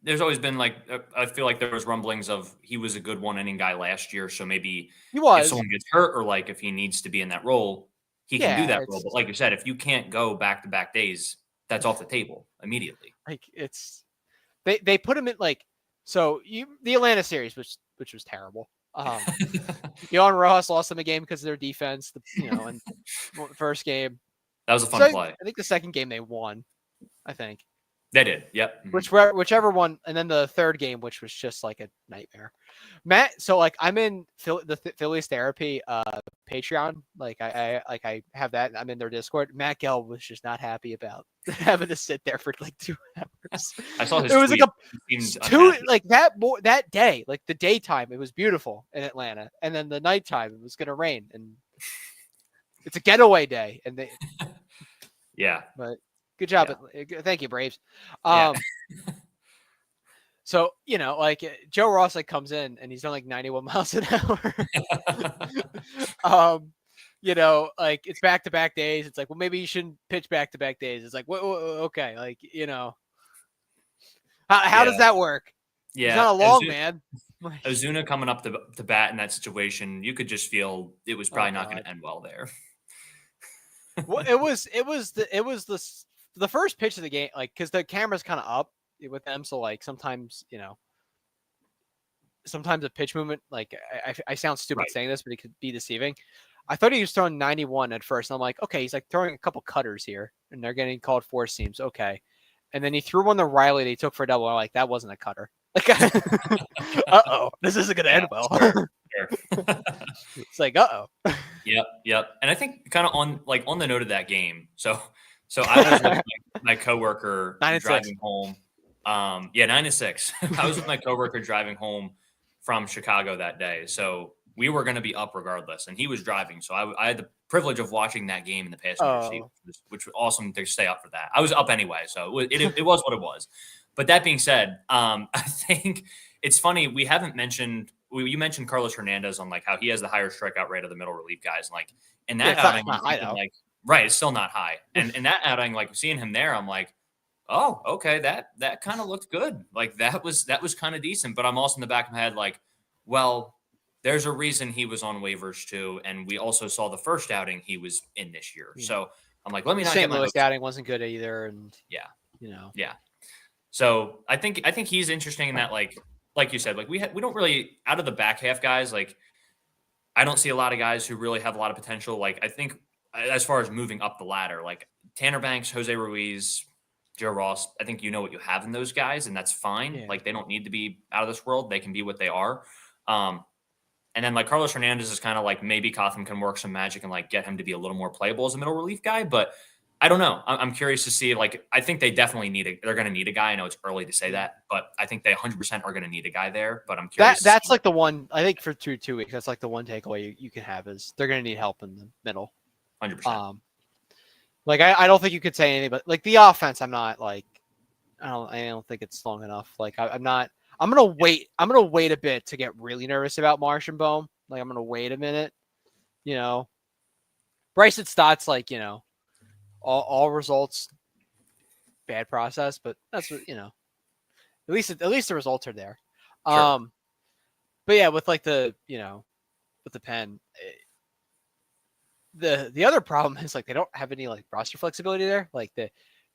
There's always been like I feel like there was rumblings of he was a good 1-inning guy last year, so maybe if someone gets hurt or like if he needs to be in that role, he can do that role. But like you said, if you can't go back-to-back days, that's off the table immediately. Like it's they put him in like the Atlanta series, which was terrible. Yohan Rojas lost them a game because of their defense. And first game that was a fun play. I think the second game they won. I think they did. Yep. Whichever one, and then the third game, which was just like a nightmare. Matt, so like I'm in the Phillies therapy Patreon. Like I have that. I'm in their Discord. Matt Gell was just not happy about having to sit there for like 2 hours. I saw his. It was tweet. Like that day, like the daytime, it was beautiful in Atlanta, and then the nighttime it was gonna rain, and it's a getaway day, and they. Yeah. But good job. Yeah. Thank you, Braves. So, like Joe Ross like comes in and he's done like 91 miles an hour. Like it's back-to-back days. It's like, well, maybe you shouldn't pitch back-to-back days. It's like, okay. Like, how does that work? Yeah. He's not a long man. Ozuna coming up to bat in that situation, you could just feel it was probably not going to end well there. Well, it was the first pitch of the game, like, because the camera's kind of up with them, so like sometimes a pitch movement, like I sound stupid saying this, but it could be deceiving. I thought he was throwing 91 at first, and I'm like, okay, he's like throwing a couple cutters here, and they're getting called four seams, okay. And then he threw one to Riley that he took for a double. I'm like, that wasn't a cutter. Like, this isn't gonna end well. Sure. It's like, Yep. And I think kind of on the note of that game. So I was with my coworker driving home. 9-6. I was with my coworker driving home from Chicago that day. So we were going to be up regardless, and he was driving. So I had the privilege of watching that game in the passenger seat, which was awesome to stay up for that. I was up anyway, so it was what it was. But that being said, I think it's funny we haven't mentioned. You mentioned Carlos Hernandez on like how he has the higher strikeout rate of the middle relief guys, and like in that outing, it's still not high. And in that outing, like seeing him there, I'm like, oh, okay, that kind of looked good. Like that was kind of decent. But I'm also in the back of my head like, well, there's a reason he was on waivers too, and we also saw the first outing he was in this year. Yeah. So I'm like, let me not St. Louis outing wasn't good either, and yeah. So I think he's interesting in that like you said, like we don't really out of the back half guys, like I don't see a lot of guys who really have a lot of potential. Like I think as far as moving up the ladder, like Tanner Banks, Jose Ruiz, Joe Ross, I think you know what you have in those guys, and that's fine. Yeah. Like they don't need to be out of this world. They can be what they are. And then like Carlos Hernandez is kind of like maybe Cotham can work some magic and like get him to be a little more playable as a middle relief guy, but I don't know. I'm curious to see. Like, I think they definitely they're going to need a guy. I know it's early to say that, but I think they 100% are going to need a guy there. But I'm curious. That's like the one, I think for 2 weeks, that's like the one takeaway you can have is they're going to need help in the middle. 100%. Like, I don't think you could say anything, but like the offense, I'm not like, I don't think it's long enough. Like, I'm going to wait. I'm going to wait a bit to get really nervous about Marsh and Bohm. Like, I'm going to wait a minute, Bryson Stott's like, all results, bad process, but that's what, at least the results are there. Sure. But yeah, with like the, with the pen, the other problem is like, they don't have any like roster flexibility there. Like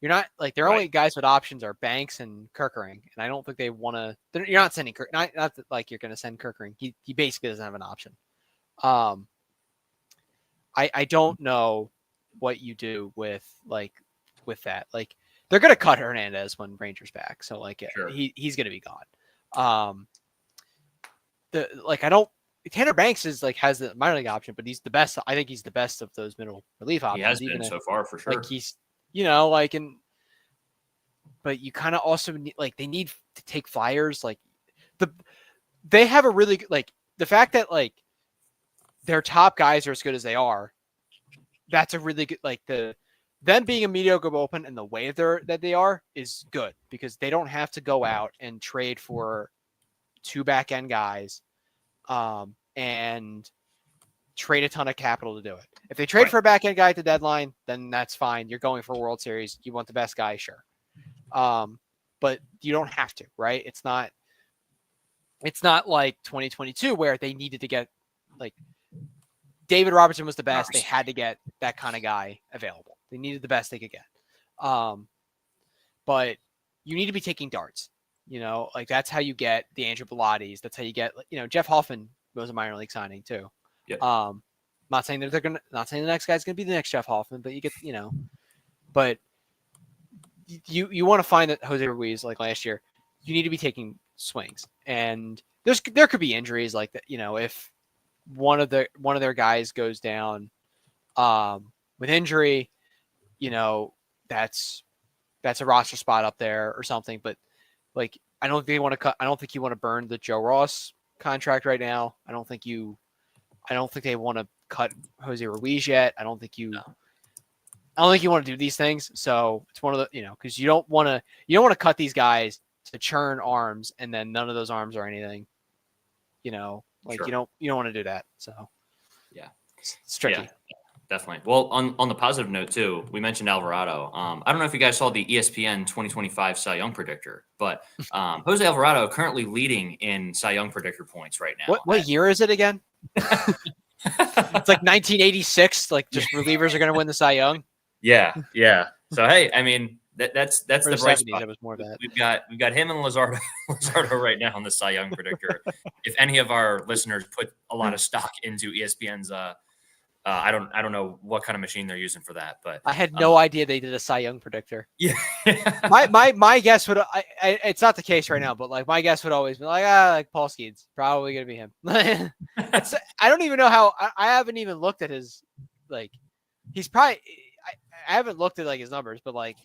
You're not like their Right. only guys with options are Banks and Kirkering, and I don't think they want to. You're not sending not that, like you're going to send Kirkering. He basically doesn't have an option. I don't know what you do with that. Like they're going to cut Hernandez when Ranger's back, so like Sure. he's going to be gone. I don't. Tanner Banks is like has the minor league option, but he's the best. I think he's the best of those middle relief options. He has been so far for sure. Like he's, but you kind of also need, like they need to take flyers. Like they have a really like the fact that like their top guys are as good as they are. That's a really good like them being a mediocre bullpen and the way that they are is good because they don't have to go out and trade for 2 back end guys. And trade a ton of capital to do it. If they trade for a back end guy at the deadline, then that's fine. You're going for a World Series. You want the best guy, sure. But you don't have to, right? It's not like 2022 where they needed to get like David Robertson was the best. They had to get that kind of guy available. They needed the best they could get. But you need to be taking darts. Like that's how you get the Andrew Pilates. That's how you get, Jeff Hoffman was a minor league signing too. Yeah. Not saying that not saying the next guy's going to be the next Jeff Hoffman, but you get, but you want to find that Jose Ruiz, like last year, you need to be taking swings and there could be injuries like that. If one of their guys goes down, with injury, that's a roster spot up there or something, but like, I don't think you want to burn the Joe Ross contract right now. I don't think they want to cut Jose Ruiz yet. I don't think you want to do these things. So it's one of the, because you don't want to cut these guys to churn arms and then none of those arms are anything, sure. you don't want to do that. So yeah, it's tricky. Yeah. Definitely. Well, on the positive note too, we mentioned Alvarado. I don't know if you guys saw the ESPN 2025 Cy Young predictor, but Jose Alvarado currently leading in Cy Young predictor points right now. What year is it again? It's like 1986. Like just relievers are going to win the Cy Young. Yeah. So hey, I mean that's the bright spot. It was more that We've got him and Lazardo right now on the Cy Young predictor. If any of our listeners put a lot of stock into ESPN's I don't know what kind of machine they're using for that, but I had no idea they did a Cy Young predictor. Yeah. my guess would it's not the case right now, but like my guess would always be like Paul Skeens probably gonna be him. I don't even know how. I haven't even looked at his like. He's probably. I haven't looked at like his numbers, but like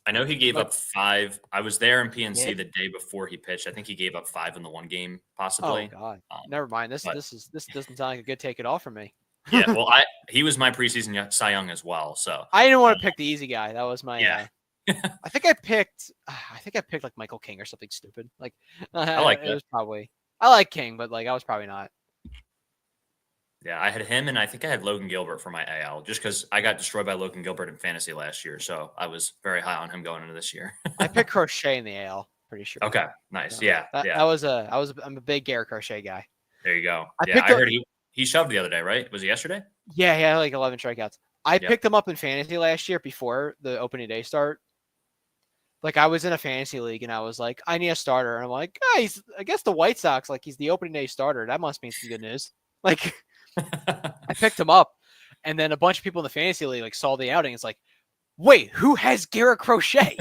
I know he gave up 5. I was there in PNC the day before he pitched. I think he gave up 5 in the one game, possibly. Oh God, never mind. This doesn't sound like a good take it all for me. Yeah, well, he was my preseason Cy Young as well. So I didn't want to pick the easy guy. That was my. Yeah. I think I picked like Michael King or something stupid. Like I like it that. was probably. I like King, but like I was probably not. Yeah, I had him, and I think I had Logan Gilbert for my AL, just because I got destroyed by Logan Gilbert in fantasy last year, so I was very high on him going into this year. I picked Crochet in the AL, pretty sure. Okay, nice. So Yeah. I'm a big Garrett Crochet guy. There you go. I heard he shoved the other day, right? Was it yesterday? Yeah, he had like 11 strikeouts. I picked him up in fantasy last year before the opening day start. Like I was in a fantasy league and I was like, I need a starter. And I'm like, I guess the White Sox, like he's the opening day starter. That must mean some good news. Like I picked him up and then a bunch of people in the fantasy league like saw the outing. It's like, wait, who has Garrett Crochet?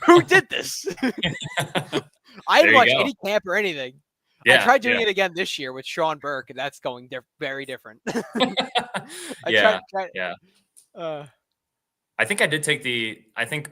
Who did this? I didn't watch any camp or anything. Yeah, I tried doing it again this year with Sean Burke, and that's going very different. I think I did take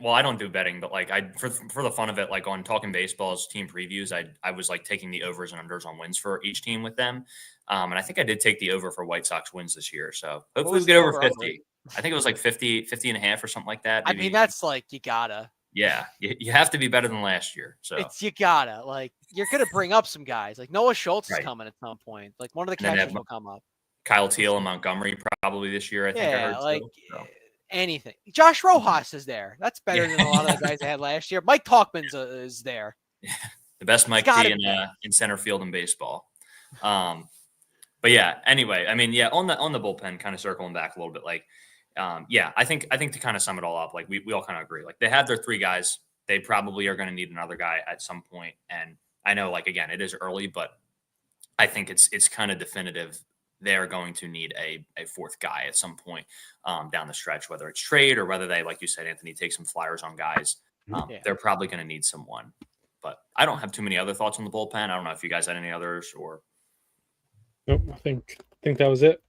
well, I don't do betting, but like for the fun of it, like on Talking Baseball's team previews, I was like taking the overs and unders on wins for each team with them. And I think I did take the over for White Sox wins this year. So hopefully we get over 50. I think it was like 50 and a half or something like that. Maybe. I mean, that's like, you gotta. Yeah, you have to be better than last year. So you gotta you're gonna bring up some guys like Noah Schultz is coming at some point. Like one of the catchers will come up. Kyle Teal and Montgomery probably this year. I think I heard anything. Josh Rojas is there. That's better than a lot of the guys I had last year. Mike Talkman's is there. Yeah, the best Mike T in center field in baseball. But yeah, anyway, I mean, on the bullpen, kind of circling back a little bit, like yeah, I think to kind of sum it all up, like we all kind of agree. Like they have their three guys. They probably are going to need another guy at some point. And I know, like again, it is early, but I think it's kind of definitive. They're going to need a fourth guy at some point down the stretch, whether it's trade or whether they, like you said, Anthony, take some flyers on guys. Yeah. They're probably going to need someone. But I don't have too many other thoughts on the bullpen. I don't know if you guys had any others or. Nope, I think that was it.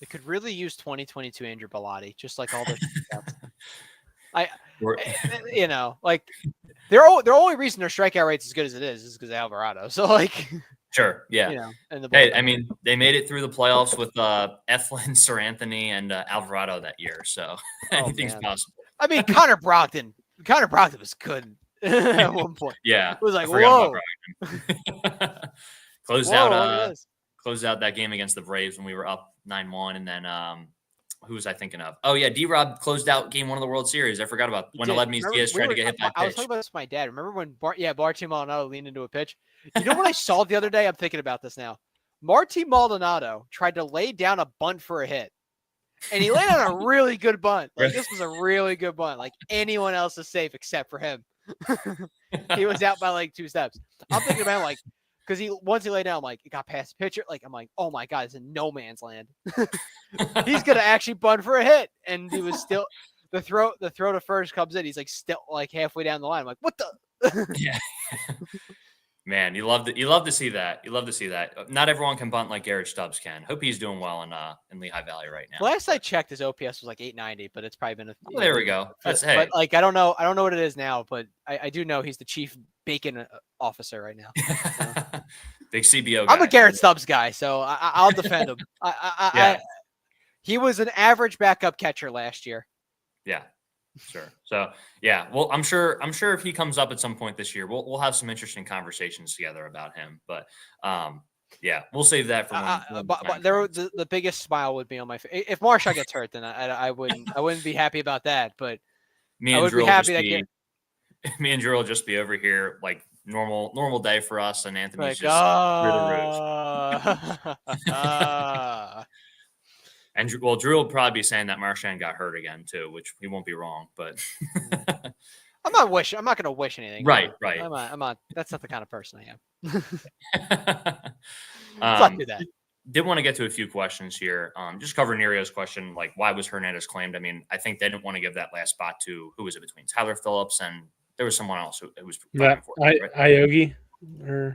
They could really use 2022 Andrew Bellotti, just like all the. You know, like their only reason their strikeout rate's as good as it is because of Alvarado. So like, sure, yeah. You know, and hey, I mean, they made it through the playoffs with Eflin, Sir Anthony, and Alvarado that year, so anything's possible. I mean, Connor Brogdon was good at one point. Yeah, it was like whoa. Closed out that game against the Braves when we were up 9-1, and then who was I thinking of? Oh yeah, D-Rob closed out Game 1 of the World Series. I forgot about when Aledmys Diaz tried to get hit by a pitch. I was talking about this with my dad. Remember when Martin Maldonado leaned into a pitch? You know what I saw the other day? I'm thinking about this now. Martin Maldonado tried to lay down a bunt for a hit, and he laid on a really good bunt. Like this was a really good bunt. Like anyone else is safe except for him. He was out by like 2 steps. I'm thinking about like. Because once he laid down, I'm like, it got past the pitcher. Like, I'm like, oh my God, it's in no man's land. He's gonna actually bunt for a hit, and he was still the throw to first comes in. He's like still like halfway down the line. I'm like, what the? Yeah. Man, you love to see that. You love to see that. Not everyone can bunt like Garrett Stubbs can. Hope he's doing well in Lehigh Valley right now. Last I checked, his OPS was like 890, but it's probably been there we go. But like I don't know what it is now, but I do know he's the chief bacon officer right now. So. Big CBO guy. I'm a Garrett Stubbs guy, so I'll defend him. He was an average backup catcher last year. Yeah. Sure. So yeah, well, I'm sure if he comes up at some point this year, we'll have some interesting conversations together about him. But yeah, we'll save that for when but the biggest smile would be on my face. If Marshall gets hurt, then I wouldn't be happy about that. But me and Drew will just be over here like normal day for us, and Anthony's like, really. And well, Drew will probably be saying that Marchand got hurt again too, which he won't be wrong. But I'm not going to wish anything. Right. I'm not. That's not the kind of person I am. Let's do that. Did want to get to a few questions here. Just cover Nerio's question, like why was Hernandez claimed? I mean, I think they didn't want to give that last spot to who was it between Tyler Phillips and there was someone else who was Iogi.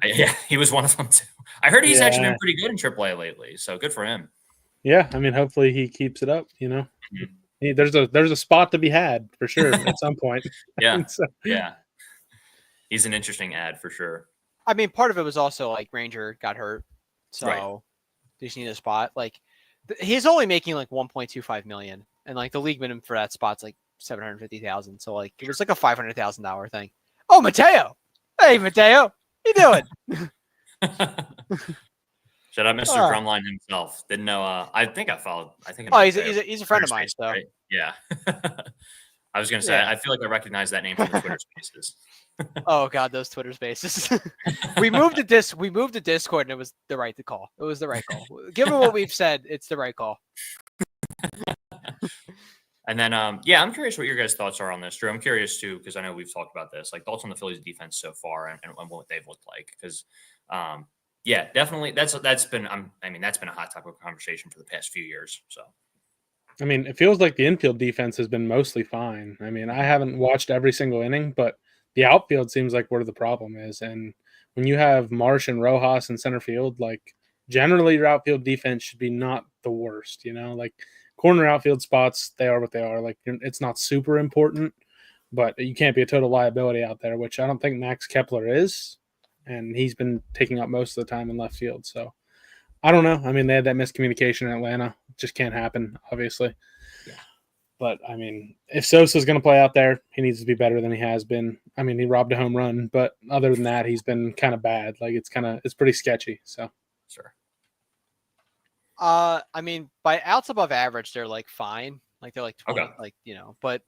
Yeah, he was one of them too. I heard he's actually been pretty good in AAA lately, so good for him. Yeah, I mean, hopefully he keeps it up. You know, there's a spot to be had for sure at some point. Yeah, yeah, he's an interesting ad for sure. I mean, part of it was also like Ranger got hurt, so they just need a spot. Like he's only making like 1.25 million, and like the league minimum for that spot's like 750,000. So like it was like a $500,000 thing. Oh, Mateo! Hey, Mateo, you doing? Shout out Mr. Drumline himself. Didn't know. I think I followed. I think. Oh, he's a friend of mine. So right? Yeah. I was gonna say. I feel like I recognize that name from the Twitter Spaces. Oh God, those Twitter Spaces. we moved to Discord, and it was the right call. It was the right call. Given what we've said, it's the right call. And then, I'm curious what your guys' thoughts are on this, Drew. I'm curious too because I know we've talked about this, like thoughts on the Phillies' defense so far and what they've looked like. Because, yeah, definitely. That's been a hot topic of conversation for the past few years. So, I mean, it feels like the infield defense has been mostly fine. I mean, I haven't watched every single inning, but the outfield seems like where the problem is. And when you have Marsh and Rojas in center field, like generally your outfield defense should be not the worst. You know, like corner outfield spots, they are what they are. Like it's not super important, but you can't be a total liability out there, which I don't think Max Kepler is. And he's been taking up most of the time in left field. So I don't know. I mean, they had that miscommunication in Atlanta. Just can't happen, obviously. Yeah. But, I mean, if Sosa's going to play out there, he needs to be better than he has been. I mean, he robbed a home run, but other than that, he's been kind of bad. Like, it's pretty sketchy. So, sure. I mean, by outs above average, they're, like, fine. Like, they're, like, 20, like, you know. But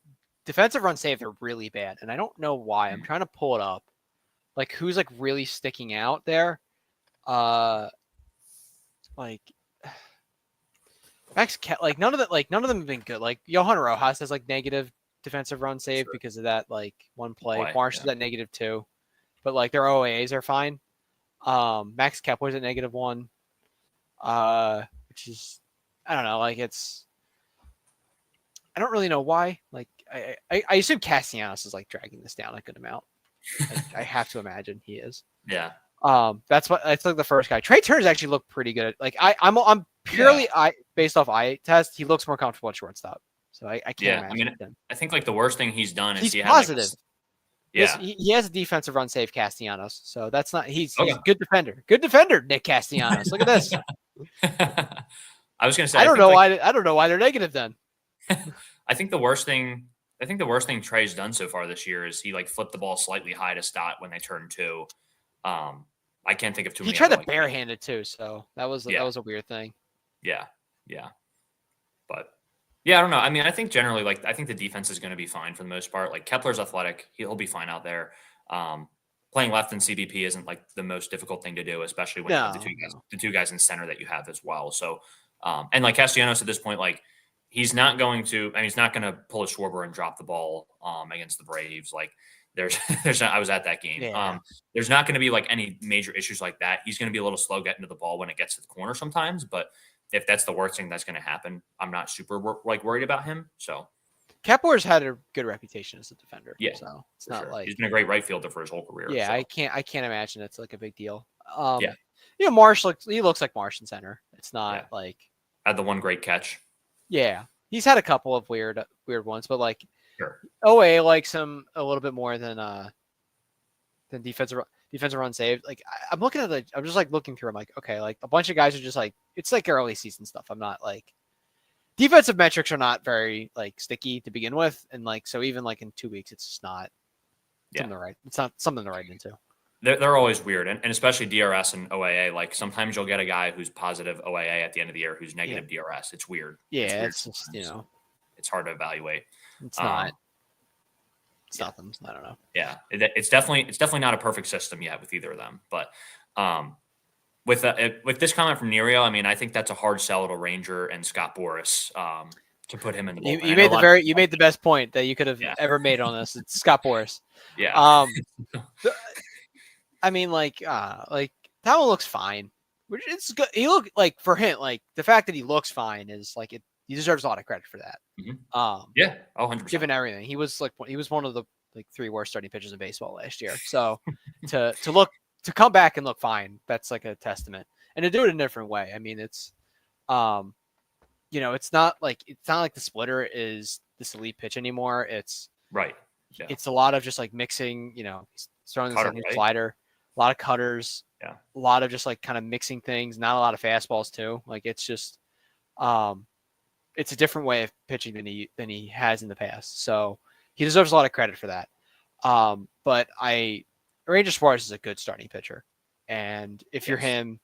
defensive run save, they're really bad. And I don't know why. I'm trying to pull it up. Like, who's, like, really sticking out there? Like, like none of them have been good. Like Johan Rojas has like negative defensive run save because of that like one play. Marsh is at -2, but like their OAAs are fine. Max Kepler's at -1, which is I don't know. Like I don't really know why. Like I assume Castellanos is like dragging this down a good amount. I have to imagine he is. Yeah. That's like the first guy. Trey Turner's actually looked pretty good. Like I'm purely based off eye test. He looks more comfortable at shortstop. So I can't imagine him. I think like the worst thing he's done is he's positive. Yeah, he has a defensive run save, Castellanos. So that's not he's a good defender. Good defender, Nick Castellanos. Look at this. I was gonna say I don't know why they're negative then. I think the worst thing Trey's done so far this year is he like flipped the ball slightly high to Stott when they turned 2. I can't think of too many. He tried to barehand it too, so that was a weird thing. Yeah. But yeah, I don't know. I mean, I think generally, like, I think the defense is going to be fine for the most part. Like Kepler's athletic; he'll be fine out there. Playing left in CBP isn't like the most difficult thing to do, especially when you have the two guys in center that you have as well. So, and like Castellanos at this point, like he's not going to pull a Schwarber and drop the ball against the Braves. Like there's not, I was at that game. Yeah. There's not going to be like any major issues like that. He's going to be a little slow getting to the ball when it gets to the corner sometimes, but if that's the worst thing that's going to happen, I'm not super worried about him. So Kepler's had a good reputation as a defender. Yeah, so it's not like he's been a great right fielder for his whole career. Yeah, so. I can't imagine it's like a big deal. Yeah. Marsh looks like Marsh in center. It's not like had the one great catch. Yeah, he's had a couple of weird ones, but like Sure. OA likes him a little bit more than defensive run save. Like I'm just like looking through. I'm like, okay, like a bunch of guys are just like it's like early season stuff. I'm not like defensive metrics are not very like sticky to begin with, and like so even like in 2 weeks, it's just not It's not something to write into. They're always weird, and especially DRS and OAA. Like sometimes you'll get a guy who's positive OAA at the end of the year who's negative DRS. It's weird. Yeah, it's just it's hard to evaluate. It's not. It's nothing. I don't know. Yeah, it's definitely not a perfect system yet with either of them. But with this comment from Nerio, I mean, I think that's a hard sell to Ranger and Scott Boras to put him in the bullpen. You made the best point that you could have ever made on this. It's Scott Boras. Yeah. I mean, like that one looks fine. Which it's good. He look like for him, like the fact that he looks fine is like it. He deserves a lot of credit for that. Mm-hmm. Yeah, 100%. Given everything, he was one of the like 3 worst starting pitchers in baseball last year. So to come back and look fine, that's like a testament. And to do it in a different way. I mean, it's it's not like the splitter is this elite pitch anymore. It's right. Yeah. It's a lot of just like mixing. He's throwing the slider, a lot of cutters. Yeah. A lot of just like kind of mixing things. Not a lot of fastballs too. Like it's just it's a different way of pitching than he has in the past. So he deserves a lot of credit for that. But Ranger Suarez is a good starting pitcher. And if you're him,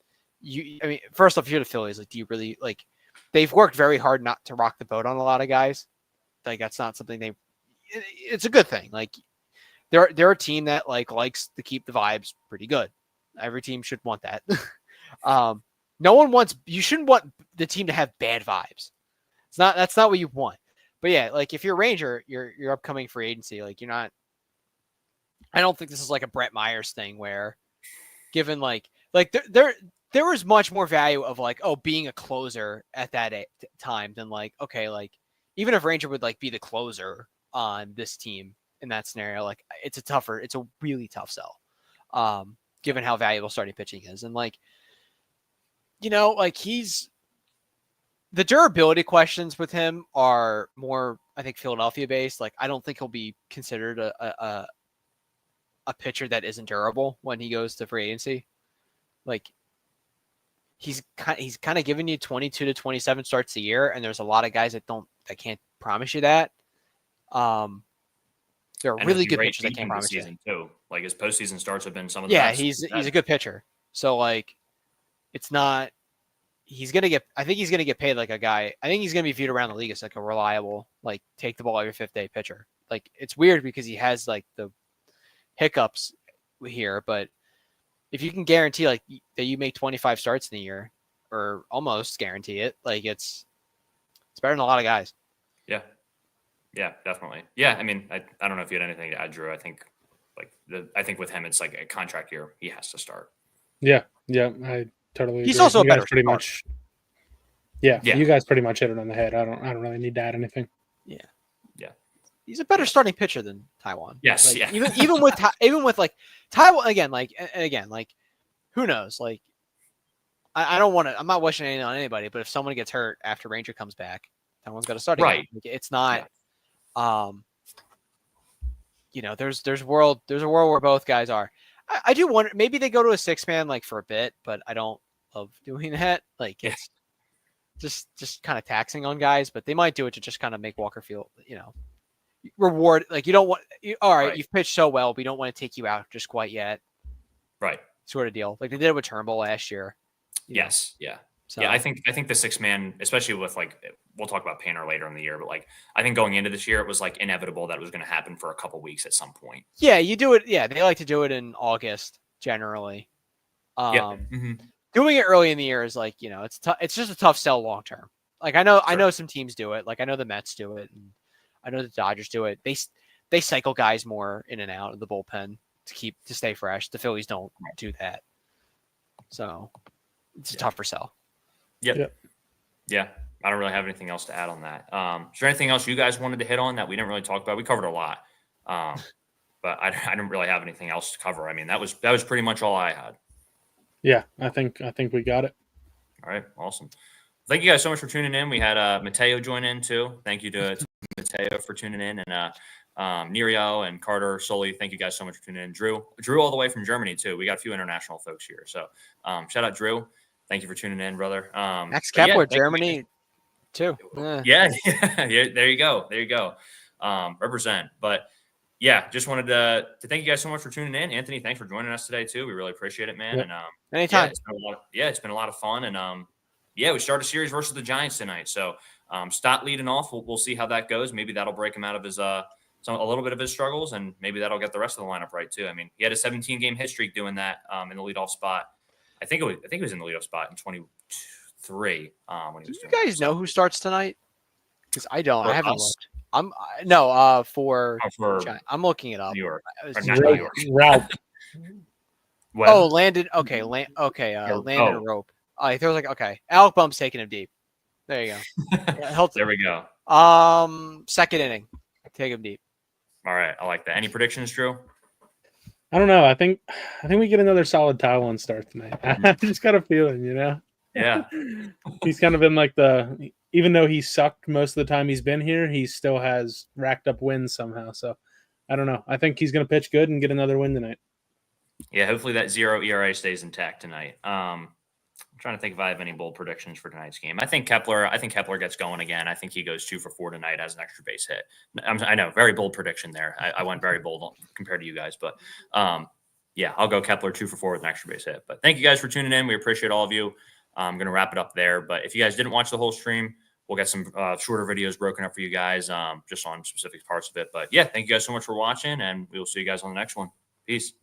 first off, if you're the Phillies, like, do you really like, they've worked very hard not to rock the boat on a lot of guys. Like that's not something it's a good thing. Like they're a team that like likes to keep the vibes pretty good. Every team should want that. You shouldn't want the team to have bad vibes. That's not what you want. But yeah, like if you're Ranger, your upcoming free agency, like you're not. I don't think this is like a Brett Myers thing where, given like there was much more value of like being a closer at that time than like okay like even if Ranger would like be the closer on this team in that scenario, like it's a really tough sell, given how valuable starting pitching is and like like the durability questions with him are more, I think, Philadelphia based. Like, I don't think he'll be considered a pitcher that isn't durable when he goes to free agency. Like, he's kind of giving you 22 to 27 starts a year, and there's a lot of guys that can't promise you that. There are really good pitchers that can't promise you too. Like his postseason starts have been some of the best. He's a good pitcher. So like, it's not. I think he's gonna get paid like a guy. I think he's gonna be viewed around the league as like a reliable, like take the ball every 5th day pitcher. Like it's weird because he has like the hiccups here, but if you can guarantee like that you make 25 starts in a year or almost guarantee it, like it's better than a lot of guys. Yeah. Yeah, definitely. Yeah, I mean, I don't know if you had anything to add, Drew. I think I think with him, it's like a contract year. He has to start. Yeah, I totally He's agree. also a You guys better pretty starter. much. Yeah, Yeah. you guys pretty much hit it on the head. I don't really need to add anything. Yeah. Yeah. He's a better starting pitcher than Taiwan. Yes, Like, yeah. even with like Taiwan again, like who knows? Like I don't want to. I'm not wishing anything on anybody, but if someone gets hurt after Ranger comes back, Taiwan's got to start again. Right. Like, it's not. There's a world where both guys are. I do wonder, maybe they go to a 6-man like for a bit, but I don't love doing that. Like it's just kind of taxing on guys, but they might do it to just kind of make Walker feel, reward. Like you don't want, all right, you've pitched so well, but we don't want to take you out just quite yet. Right. Sort of deal. Like they did it with Turnbull last year. Yes. Yeah. So, yeah, I think the 6-man, especially with we'll talk about Painter later in the year, but I think going into this year, it was inevitable that it was going to happen for a couple weeks at some point. Yeah, you do it. Yeah, they like to do it in August generally. Doing it early in the year is it's it's just a tough sell long term. Like I know some teams do it. Like I know the Mets do it, and I know the Dodgers do it. They cycle guys more in and out of the bullpen to stay fresh. The Phillies don't do that, so it's a tougher sell. Yep. Yeah. I don't really have anything else to add on that. Is there anything else you guys wanted to hit on that we didn't really talk about? We covered a lot, but I didn't really have anything else to cover. I mean, that was pretty much all I had. Yeah, I think we got it. All right, awesome. Thank you guys so much for tuning in. We had Mateo join in too. Thank you to Mateo for tuning in, and Nerio and Carter Soli. Thank you guys so much for tuning in. Drew all the way from Germany too. We got a few international folks here, so shout out Drew. Thank you for tuning in, brother. Max Kepler, Germany, too. Yeah. There you go. Represent. But yeah, just wanted to thank you guys so much for tuning in. Anthony, thanks for joining us today too. We really appreciate it, man. Yep. And anytime. It's been a lot of fun. And we start a series versus the Giants tonight. So Stott leading off. We'll see how that goes. Maybe that'll break him out of his a little bit of his struggles, and maybe that'll get the rest of the lineup right too. I mean, he had a 17-game hit streak doing that in the leadoff spot. I think it was in the leadoff spot in 23 when he was. Do you guys know who starts tonight? Because I don't. I haven't looked. I'm looking it up. New York. New York. Route. Landon. Okay. Landon Rope. He throws Alec Bump's taking him deep. There you go. There we go. Second inning, take him deep. All right, I like that. Any predictions, Drew? I don't know. I think we get another solid Taiwan start tonight. I just got a feeling, Yeah. He's kind of been even though he sucked most of the time he's been here, he still has racked up wins somehow. So I don't know. I think he's going to pitch good and get another win tonight. Yeah, hopefully that 0 ERA stays intact tonight. I'm trying to think if I have any bold predictions for tonight's game. I think Kepler gets going again. I think he goes 2 for 4 tonight as an extra base hit. I know, very bold prediction there. I went very bold compared to you guys, but I'll go Kepler 2 for 4 with an extra base hit. But thank you guys for tuning in. We appreciate all of you. I'm going to wrap it up there. But if you guys didn't watch the whole stream, we'll get some shorter videos broken up for you guys just on specific parts of it. But yeah, thank you guys so much for watching, and we will see you guys on the next one. Peace.